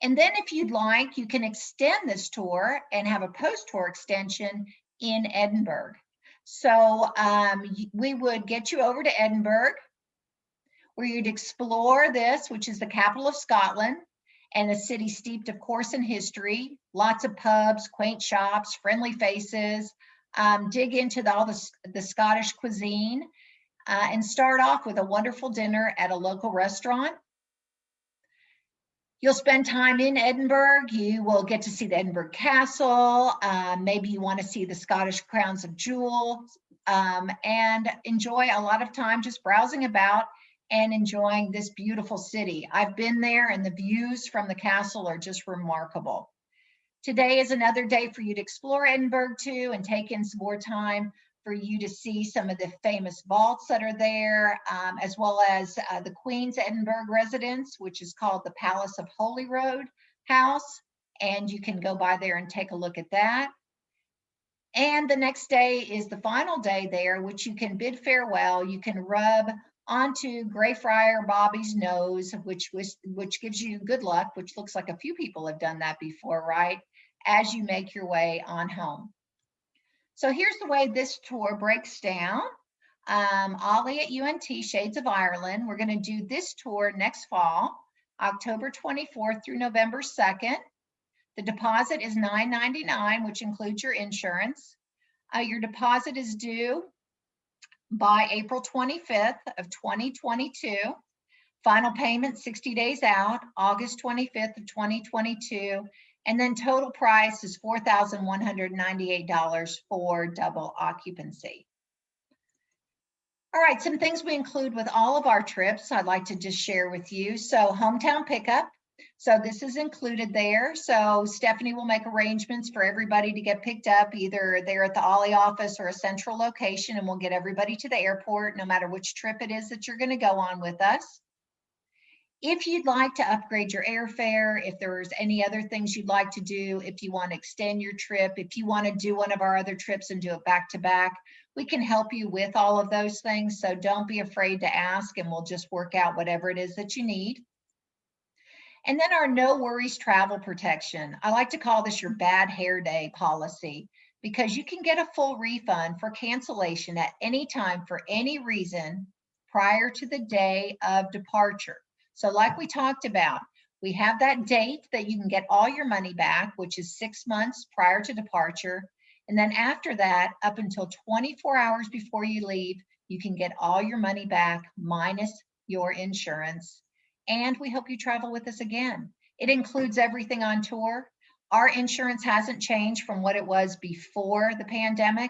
And then if you'd like, you can extend this tour and have a post-tour extension in Edinburgh. So we would get you over to Edinburgh, where you'd explore this, which is the capital of Scotland, and a city steeped, of course, in history, lots of pubs, quaint shops, friendly faces, dig into all the Scottish cuisine, and start off with a wonderful dinner at a local restaurant. You'll spend time in Edinburgh. You will get to see the Edinburgh Castle. Maybe you want to see the Scottish crowns of jewels, and enjoy a lot of time just browsing about and enjoying this beautiful city. I've been there and the views from the castle are just remarkable. Today is another day for you to explore Edinburgh too and take in some more time for you to see some of the famous vaults that are there, as well as the Queen's Edinburgh residence, which is called the Palace of Holyrood House. And you can go by there and take a look at that. And the next day is the final day there, which you can bid farewell. You can rub onto Greyfriar Bobby's nose, which gives you good luck, which looks like a few people have done that before, right? As you make your way on home. So here's the way this tour breaks down. Ollie at UNT, Shades of Ireland. We're going to do this tour next fall, October 24th through November 2nd. The deposit is $9.99, which includes your insurance. Your deposit is due by April 25th of 2022. Final payment 60 days out, August 25th of 2022. And then total price is $4,198 for double occupancy. All right, some things we include with all of our trips I'd like to just share with you. So hometown pickup. So this is included there. So Stephanie will make arrangements for everybody to get picked up either there at the Ollie office or a central location, and we'll get everybody to the airport no matter which trip it is that you're going to go on with us. If you'd like to upgrade your airfare, if there's any other things you'd like to do, if you want to extend your trip, if you want to do one of our other trips and do it back to back, we can help you with all of those things. So don't be afraid to ask and we'll just work out whatever it is that you need. And then our no worries travel protection. I like to call this your bad hair day policy because you can get a full refund for cancellation at any time for any reason prior to the day of departure. So like we talked about, we have that date that you can get all your money back, which is 6 months prior to departure. And then after that, up until 24 hours before you leave, you can get all your money back minus your insurance. And we hope you travel with us again. It includes everything on tour. Our insurance hasn't changed from what it was before the pandemic.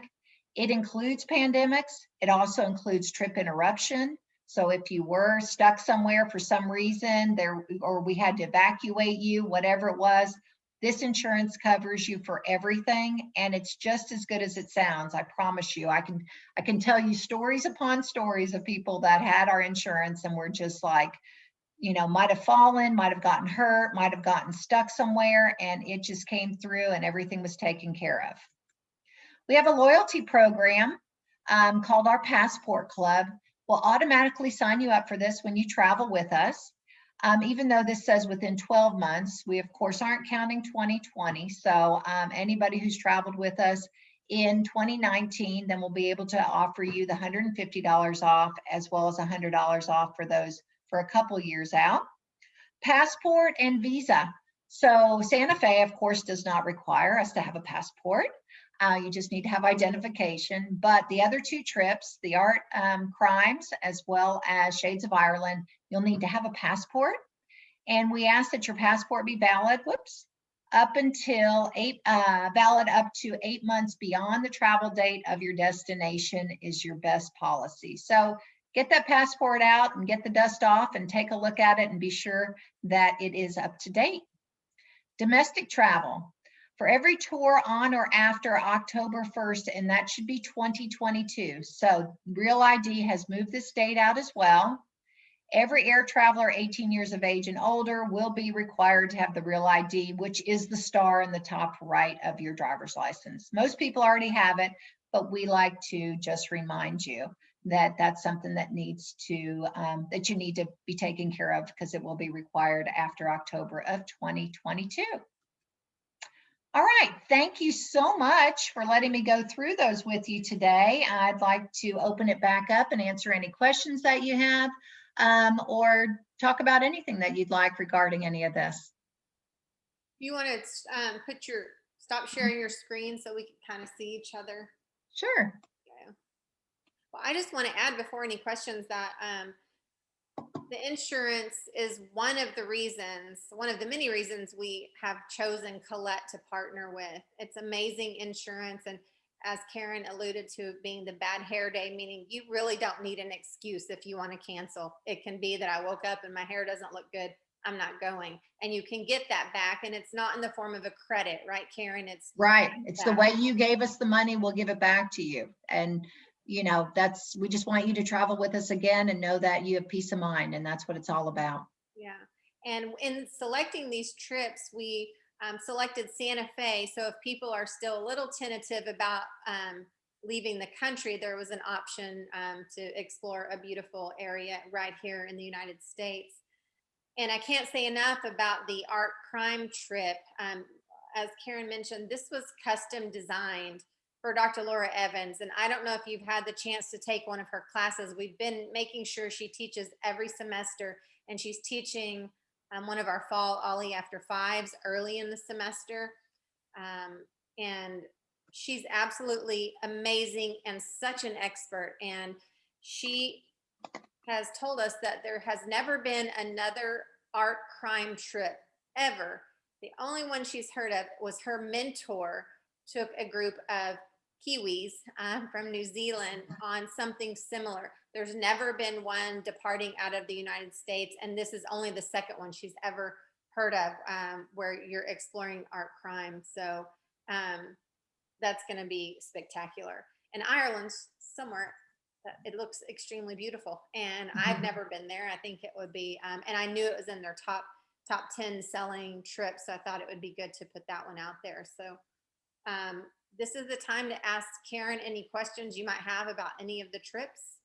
It includes pandemics. It also includes trip interruption. So if you were stuck somewhere for some reason or we had to evacuate you, whatever it was, this insurance covers you for everything. And it's just as good as it sounds. I promise you, I can tell you stories upon stories of people that had our insurance and were just like, you know, might have fallen, might have gotten hurt, might have gotten stuck somewhere, and it just came through and everything was taken care of. We have a loyalty program called our Passport Club. We'll automatically sign you up for this when you travel with us. Even though this says within 12 months, we of course aren't counting 2020. So anybody who's traveled with us in 2019, then we'll be able to offer you the $150 off as well as $100 off for those for a couple years out. Passport and visa. So Santa Fe, of course, does not require us to have a passport. You just need to have identification. But the other 2 trips, the art crimes as well as Shades of Ireland, you'll need to have a passport. And we ask that your passport be valid, up until valid up to 8 months beyond the travel date of your destination is your best policy. So get that passport out and get the dust off and take a look at it and be sure that it is up to date. Domestic travel. For every tour on or after October 1st, and that should be 2022. So Real ID has moved this date out as well. Every air traveler 18 years of age and older will be required to have the Real ID, which is the star in the top right of your driver's license. Most people already have it, but we like to just remind you that that's something that needs to, that you need to be taken care of because it will be required after October of 2022. All right, thank you so much for letting me go through those with you today. I'd like to open it back up and answer any questions that you have, or talk about anything that you'd like regarding any of this. You want to stop sharing your screen so we can kind of see each other? Sure. Yeah. Well, I just want to add before any questions that the insurance is one of the many reasons we have chosen Collette to partner with. It's amazing insurance. And as Karen alluded to, being the bad hair day, meaning you really don't need an excuse if you want to cancel. It can be that I woke up and my hair doesn't look good, I'm not going. And you can get that back, and it's not in the form of a credit, right, Karen? It's right. It's the way you gave us the money, we'll give it back to you. And you know, we just want you to travel with us again and know that you have peace of mind, and that's what it's all about. Yeah. And in selecting these trips, we selected Santa Fe. So if people are still a little tentative about leaving the country, there was an option to explore a beautiful area right here in the United States. And I can't say enough about the art crime trip. As Karen mentioned, this was custom designed for Dr. Laura Evans. And I don't know if you've had the chance to take one of her classes. We've been making sure she teaches every semester, and she's teaching one of our fall Ollie After Fives early in the semester. And she's absolutely amazing and such an expert. And she has told us that there has never been another art crime trip ever. The only one she's heard of was her mentor took a group of Kiwis from New Zealand on something similar. There's never been one departing out of the United States, and this is only the second one she's ever heard of where you're exploring art crime. So that's going to be spectacular. And Ireland's somewhere it looks extremely beautiful, and I've never been there. I think it would be, and I knew it was in their top 10 selling trips, so I thought it would be good to put that one out there. So this is the time to ask Karen any questions you might have about any of the trips.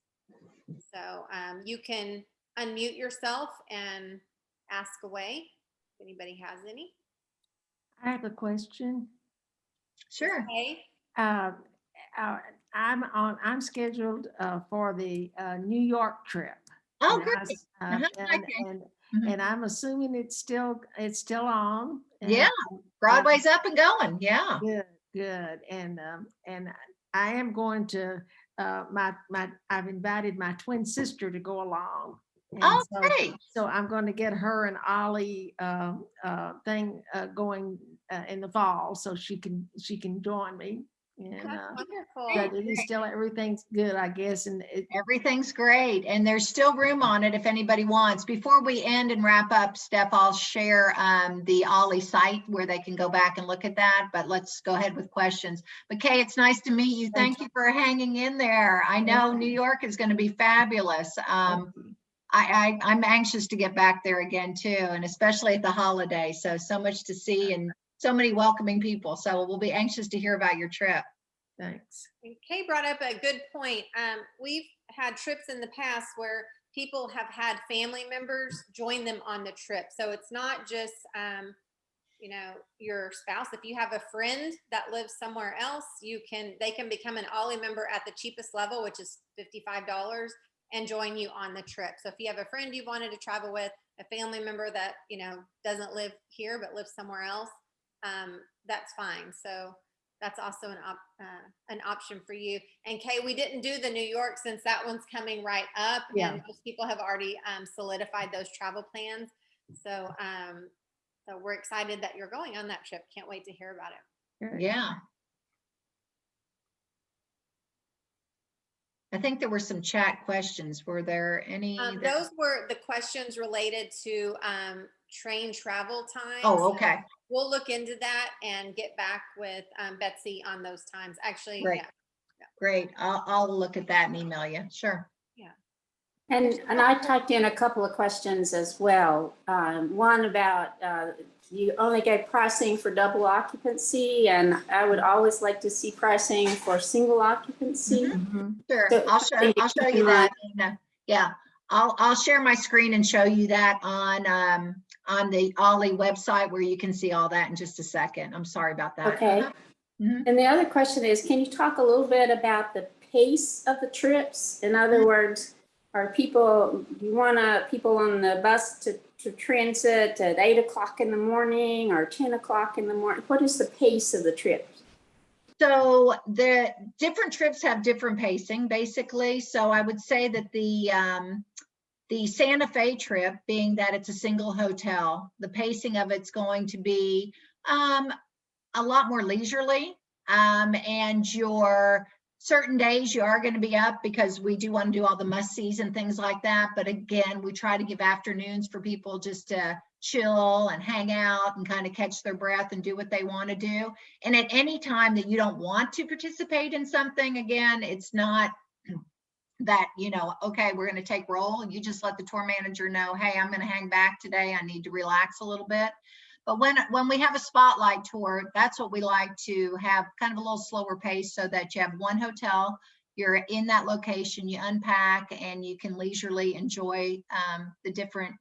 So you can unmute yourself and ask away if anybody has any. I have a question. Sure. Okay. I'm scheduled for the New York trip. Oh, and good. And I'm assuming it's still on. Yeah, Broadway's up and going. Yeah. Good. And I am going to I've invited my twin sister to go along. And great. So I'm going to get her an Ollie thing going in the fall, so she can join me. And wonderful. It is still, everything's good, I guess, and everything's great, and there's still room on it if anybody wants. Before we end and wrap up, Steph, I'll share the Ollie site where they can go back and look at that, but let's go ahead with questions. But Kay, it's nice to meet you. Thank you for hanging in there. I know New York is going to be fabulous. I'm anxious to get back there again too, and especially at the holiday. So much to see and so many welcoming people. So we'll be anxious to hear about your trip. Thanks. Kay brought up a good point. We've had trips in the past where people have had family members join them on the trip. So it's not just, your spouse. If you have a friend that lives somewhere else, they can become an Ollie member at the cheapest level, which is $55, and join you on the trip. So if you have a friend you wanted to travel with, a family member that, doesn't live here but lives somewhere else, that's fine. So that's also an option for you. And Kay, we didn't do the New York since that one's coming right up, Yeah. and most people have already solidified those travel plans. So, so we're excited that you're going on that trip. Can't wait to hear about it. Yeah. I think there were some chat questions. Were there any? Those were the questions related to train travel times. Oh, okay. So we'll look into that and get back with Betsy on those times. Actually, Great. yeah. Great. I'll look at that and email you. Sure. Yeah. And I typed in a couple of questions as well. One about you only gave pricing for double occupancy, and I would always like to see pricing for single occupancy. Sure. So, I'll show you that. Yeah. I'll share my screen and show you that on the Ollie website, where you can see all that in just a second. I'm sorry about that. Okay. And the other question is, can you talk a little bit about the pace of the trips? In other words, are people, do you want people on the bus to transit at 8 o'clock in the morning or 10 o'clock in the morning? What is the pace of the trip? So the different trips have different pacing, basically. So I would say that the Santa Fe trip, being that it's a single hotel, the pacing of it's going to be a lot more leisurely, and your certain days you are going to be up because we do want to do all the must-sees and things like that. But again, we try to give afternoons for people just to chill and hang out and kind of catch their breath and do what they want to do. And at any time that you don't want to participate in something, again, it's not that, okay, we're going to take roll, and you just let the tour manager know, hey, I'm going to hang back today. I need to relax a little bit. But when we have a spotlight tour, that's what we like to have, kind of a little slower pace, so that you have one hotel, you're in that location, you unpack, and you can leisurely enjoy the different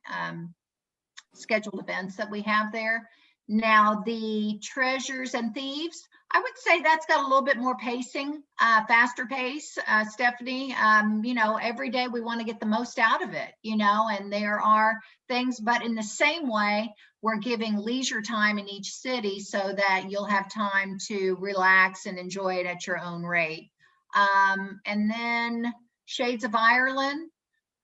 scheduled events that we have there. Now, the Treasures and Thieves, I would say that's got a little bit more pacing, faster pace, Stephanie. Every day we want to get the most out of it, and there are things, but in the same way, we're giving leisure time in each city so that you'll have time to relax and enjoy it at your own rate. And then Shades of Ireland.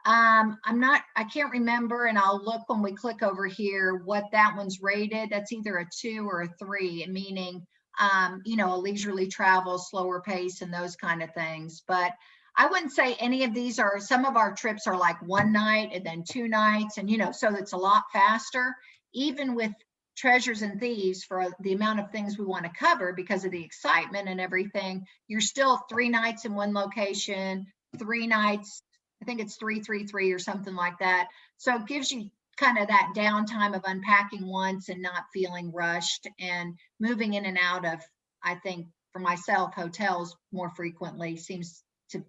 I can't remember, and I'll look when we click over here what that one's rated. That's either a 2 or a 3, meaning, a leisurely travel, slower pace, and those kind of things. But I wouldn't say any of these are, some of our trips are like 1 night and then 2 nights, and, so it's a lot faster. Even with Treasures and Thieves, for the amount of things we want to cover because of the excitement and everything, you're still 3 nights in one location, 3 nights, I think it's 3-3-3 or something like that. So it gives you kind of that downtime of unpacking once and not feeling rushed and moving in and out of, I think for myself, hotels more frequently seems to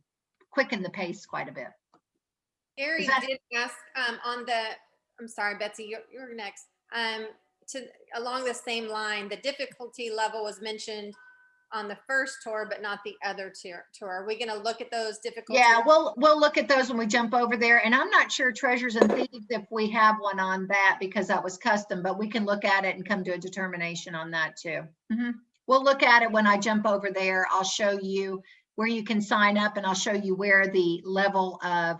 quicken the pace quite a bit. Gary did ask I'm sorry, Betsy, you're next. Along the same line, the difficulty level was mentioned on the first tour, but not the other tour. Are we going to look at those difficulties? Yeah, we'll look at those when we jump over there. And I'm not sure Treasures and Thieves if we have one on that, because that was custom, but we can look at it and come to a determination on that too. We'll look at it when I jump over there. I'll show you where you can sign up, and I'll show you where the level of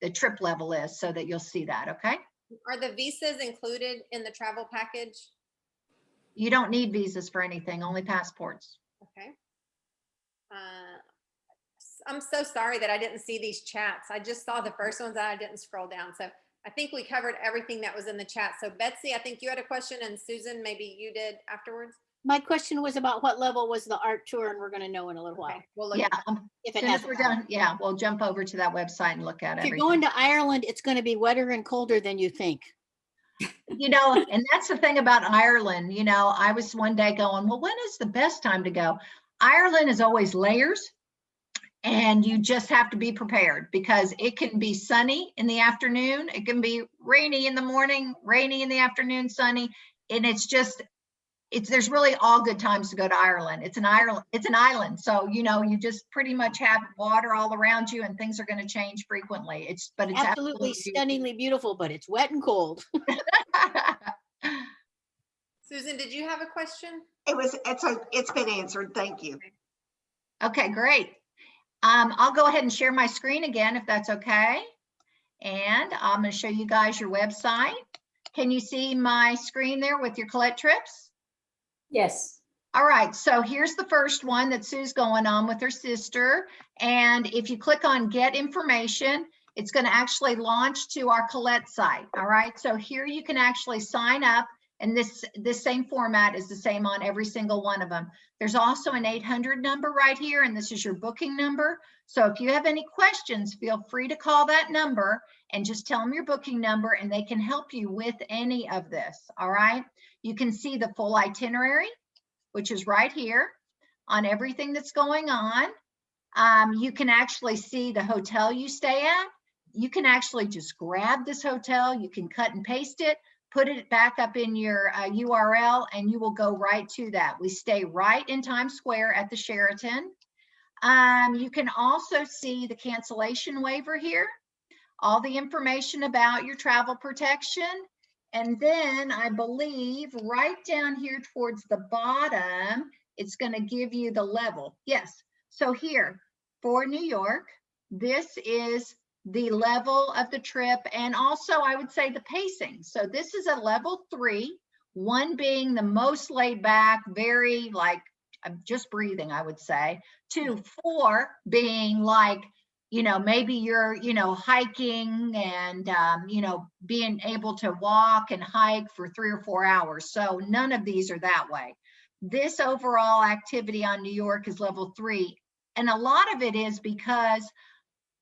the trip level is, so that you'll see that. Okay. Are the visas included in the travel package? You don't need visas for anything, only passports. Okay. I'm so sorry that I didn't see these chats. I just saw the first ones and I didn't scroll down. So I think we covered everything that was in the chat. So Betsy, I think you had a question, and Susan, maybe you did afterwards. My question was about what level was the art tour, and we're going to know in a little while. Okay. We'll look Yeah, if as soon as we're done, yeah, we'll jump over to that website and look at it. If you're going to Ireland, it's going to be wetter and colder than you think. And that's the thing about Ireland. I was one day going, well, when is the best time to go? Ireland is always layers, and you just have to be prepared, because it can be sunny in the afternoon. It can be rainy in the morning, rainy in the afternoon, sunny. And there's really all good times to go to Ireland. It's an island. So, you just pretty much have water all around you, and things are going to change frequently. It's absolutely stunningly beautiful, but it's wet and cold. Susan, did you have a question? It's been answered. Thank you. Okay, great. I'll go ahead and share my screen again if that's okay. And I'm going to show you guys your website. Can you see my screen there with your Collette trips? Yes. All right, so here's the first one that Sue's going on with her sister. And if you click on get information, it's going to actually launch to our Collette site. All right, so here you can actually sign up, and this same format is the same on every single one of them. There's also an 800 number right here, and this is your booking number. So if you have any questions, feel free to call that number and just tell them your booking number, and they can help you with any of this. All right, you can see the full itinerary, which is right here on everything that's going on. You can actually see the hotel you stay at. You can actually just grab this hotel. You can cut and paste it, put it back up in your URL, and you will go right to that. We stay right in Times Square at the Sheraton. You can also see the cancellation waiver here, all the information about your travel protection. And then I believe right down here towards the bottom, it's going to give you the level. Yes. So here for New York, this is the level of the trip. And also I would say the pacing. So this is a level 3, 1 being the most laid back, very like just breathing, I would say. 2, 4 being like, you know, maybe you're, you know, hiking and, you know, being able to walk and hike for 3 or 4 hours. So none of these are that way. This overall activity on New York is level 3. And a lot of it is because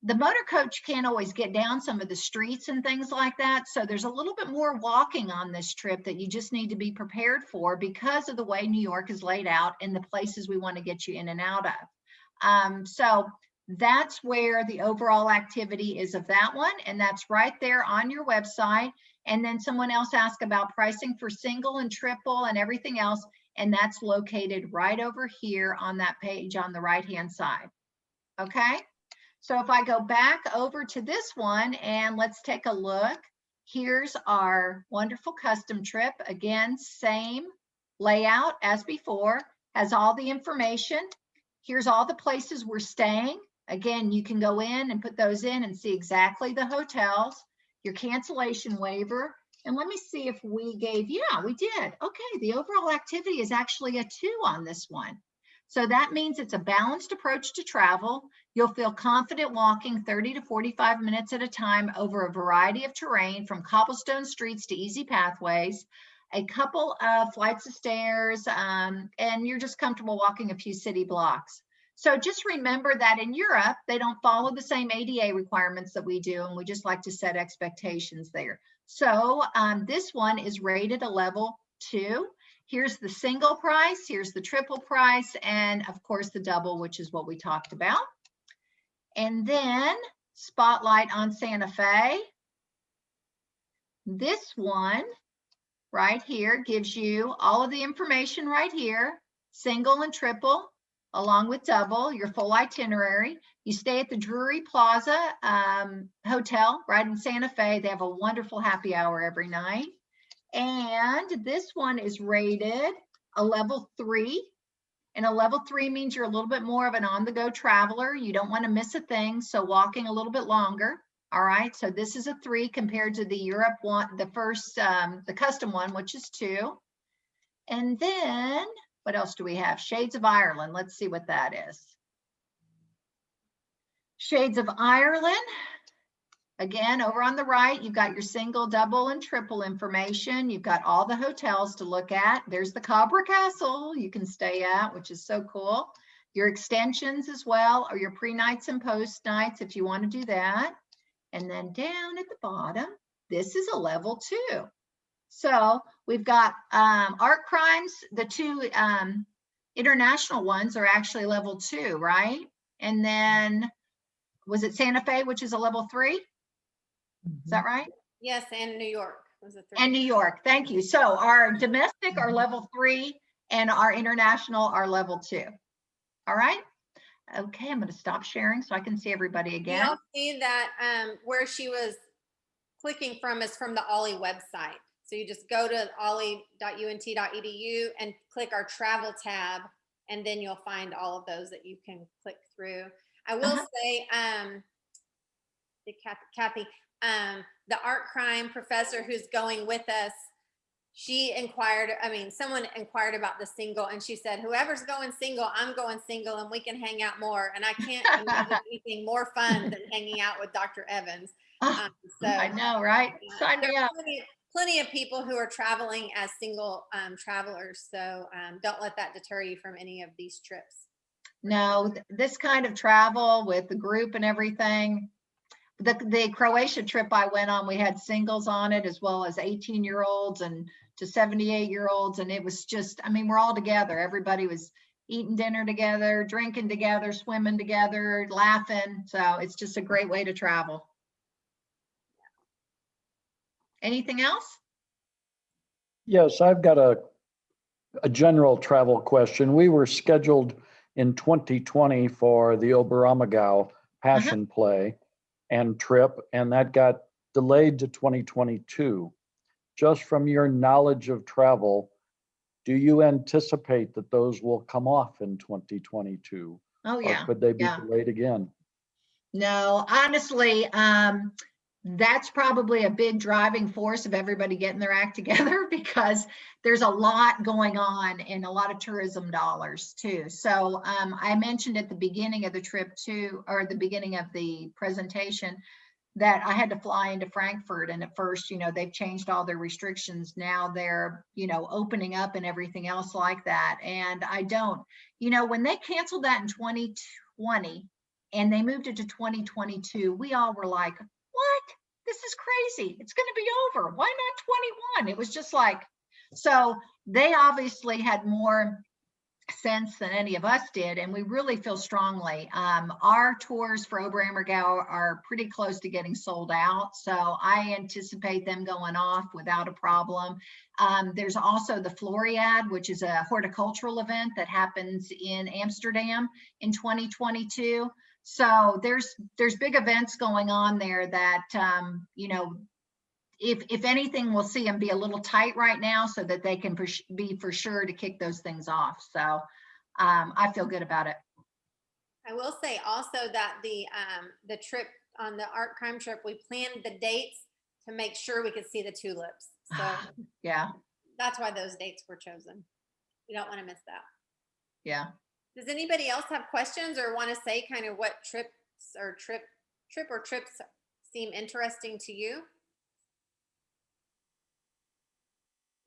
the motor coach can't always get down some of the streets and things like that. So there's a little bit more walking on this trip that you just need to be prepared for because of the way New York is laid out and the places we want to get you in and out of. So that's where the overall activity is of that one. And that's right there on your website. And then someone else asked about pricing for single and triple and everything else. And that's located right over here on that page on the right-hand side. Okay. So if I go back over to this one and let's take a look, here's our wonderful custom trip. Again, same layout as before, has all the information. Here's all the places we're staying. Again, you can go in and put those in and see exactly the hotels, your cancellation waiver. And let me see if we gave, yeah, we did. Okay, the overall activity is actually a 2 on this one. So that means it's a balanced approach to travel. You'll feel confident walking 30 to 45 minutes at a time over a variety of terrain, from cobblestone streets to easy pathways, a couple of flights of stairs, and you're just comfortable walking a few city blocks. So just remember that in Europe, they don't follow the same ADA requirements that we do, and we just like to set expectations there. So this one is rated a level 2. Here's the single price, here's the triple price, and of course the double, which is what we talked about. And then spotlight on Santa Fe. This one right here gives you all of the information right here, single and triple, along with double, your full itinerary. You stay at the Drury Plaza Hotel right in Santa Fe. They have a wonderful happy hour every night. And this one is rated a level 3. And a level 3 means you're a little bit more of an on-the-go traveler. You don't want to miss a thing, so walking a little bit longer. All right, so this is a 3 compared to the Europe one, the first, the custom one, which is 2. And then what else do we have? Shades of Ireland. Let's see what that is. Shades of Ireland. Again, over on the right, you've got your single, double, and triple information. You've got all the hotels to look at. There's the Cabra Castle you can stay at, which is so cool. Your extensions as well, or your pre-nights and post-nights if you want to do that. And then down at the bottom, this is a level 2. So we've got art crimes. The 2 international ones are actually level 2, right? And then was it Santa Fe, which is a level 3? Is that right? Yes, and New York was a 3. And New York, thank you. So our domestic are level 3 and our international are level 2. All right. Okay, I'm going to stop sharing so I can see everybody again. You'll see that where she was clicking from is from the Ollie website. So you just go to olli.unt.edu and click our travel tab, and then you'll find all of those that you can click through. I will say, Kathy, the art crime professor who's going with us, someone inquired about the single, and she said, whoever's going single, I'm going single, and we can hang out more. And I can't imagine anything more fun than hanging out with Dr. Evans. So I know, right? Sign me up. Plenty of people who are traveling as single travelers. So don't let that deter you from any of these trips. No, this kind of travel with the group and everything. The Croatia trip I went on, we had singles on it as well as 18-year-olds and to 78-year-olds. And it was just, I mean, we're all together. Everybody was eating dinner together, drinking together, swimming together, laughing. So it's just a great way to travel. Anything else? Yes, I've got a general travel question. We were scheduled in 2020 for the Oberammergau Passion Play and trip, and that got delayed to 2022. Just from your knowledge of travel, do you anticipate that those will come off in 2022? Oh, yeah. Or could they be delayed again? No, honestly, that's probably a big driving force of everybody getting their act together, because there's a lot going on and a lot of tourism dollars too. So I mentioned at the beginning of the trip too, or the beginning of the presentation, that I had to fly into Frankfurt. And at first, they've changed all their restrictions. Now they're, opening up and everything else like that. And I don't, when they canceled that in 2020 and they moved it to 2022, we all were like, what? This is crazy. It's going to be over. Why not 21? It was just like, so they obviously had more sense than any of us did. And we really feel strongly. Our tours for Oberammergau are pretty close to getting sold out. So I anticipate them going off without a problem. There's also the Floriade, which is a horticultural event that happens in Amsterdam in 2022. So there's big events going on there that, if anything, we'll see them be a little tight right now so that they can be for sure to kick those things off. So I feel good about it. I will say also that the trip on the art crime trip, we planned the dates to make sure we could see the tulips. So yeah, that's why those dates were chosen. You don't want to miss that. Yeah. Does anybody else have questions or want to say kind of what trips seem interesting to you?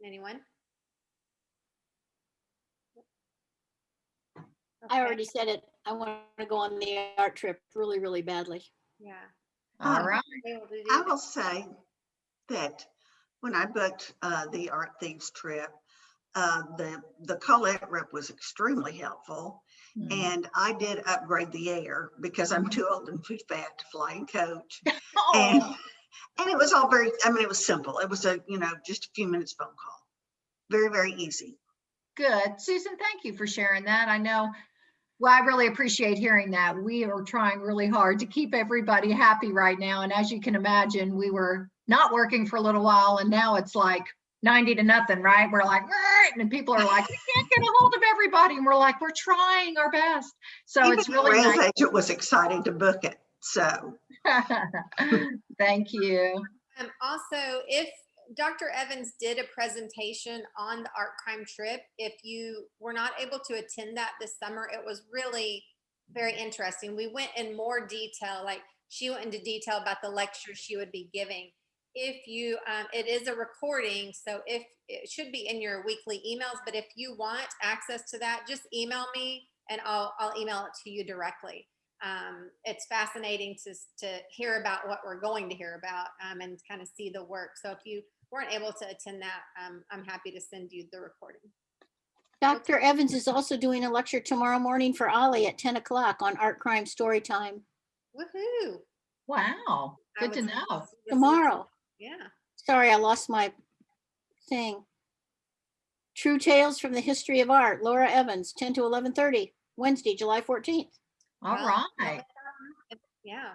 Anyone? Okay. I already said it. I want to go on the art trip really, really badly. Yeah. All right. I will say that when I booked the Art Thieves trip, the Collette rep was extremely helpful. And I did upgrade the air because I'm too old and too fat to fly in coach. And it was all very, it was simple. It was just a few minutes phone call. Very, very easy. Good. Susan, thank you for sharing that. I know, well, I really appreciate hearing that. We are trying really hard to keep everybody happy right now. And as you can imagine, we were not working for a little while, and now it's like 90-0, right? We're like, and people are like, we can't get a hold of everybody. And we're like, we're trying our best. So even it's really nice. It was exciting to book it. So thank you. Also, if Dr. Evans did a presentation on the art crime trip, if you were not able to attend that this summer, it was really very interesting. We went in more detail, like she went into detail about the lectures she would be giving. If you, it is a recording, so if it should be in your weekly emails, but if you want access to that, just email me and I'll email it to you directly. It's fascinating to hear about what we're going to hear about and kind of see the work. So if you weren't able to attend that, I'm happy to send you the recording. Dr. Evans is also doing a lecture tomorrow morning for Ollie at 10 o'clock on art crime story time. Woohoo! Wow, good to know. Tomorrow. Yeah. Sorry, I lost my thing. True Tales from the History of Art, Laura Evans, 10 to 11:30, Wednesday, July 14th. All right. Yeah.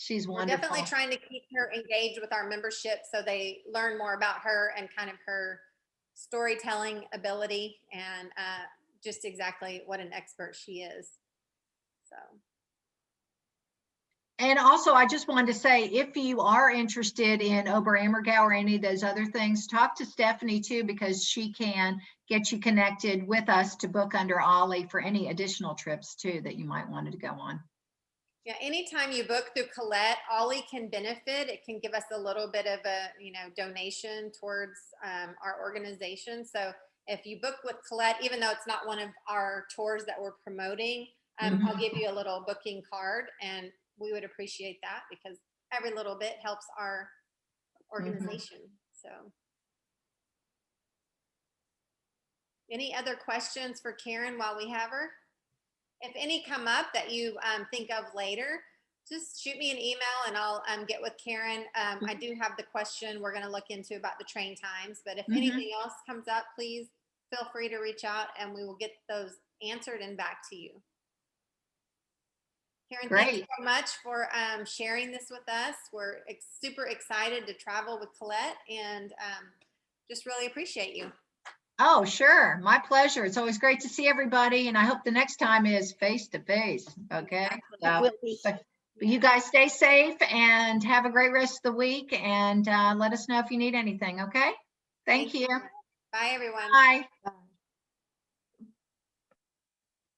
She's We're wonderful. definitely trying to keep her engaged with our membership so they learn more about her and kind of her storytelling ability and just exactly what an expert she is. So. And also, I just wanted to say, if you are interested in Oberammergau or any of those other things, talk to Stephanie too, because she can get you connected with us to book under Ollie for any additional trips too that you might want to go on. Yeah, anytime you book through Collette, Ollie can benefit. It can give us a little bit of a, donation towards our organization. So if you book with Collette, even though it's not one of our tours that we're promoting, I'll give you a little booking card, and we would appreciate that because every little bit helps our organization. So any other questions for Karen while we have her? If any come up that you think of later, just shoot me an email and I'll get with Karen. I do have the question we're going to look into about the train times, but if anything else comes up, please feel free to reach out and we will get those answered and back to you. Karen, thank you so much for sharing this with us. We're super excited to travel with Collette and just really appreciate you. Oh, sure. My pleasure. It's always great to see everybody. And I hope the next time is face to face. Okay. So, but you guys stay safe and have a great rest of the week. And let us know if you need anything. Okay. Thank you. Bye, everyone. Bye.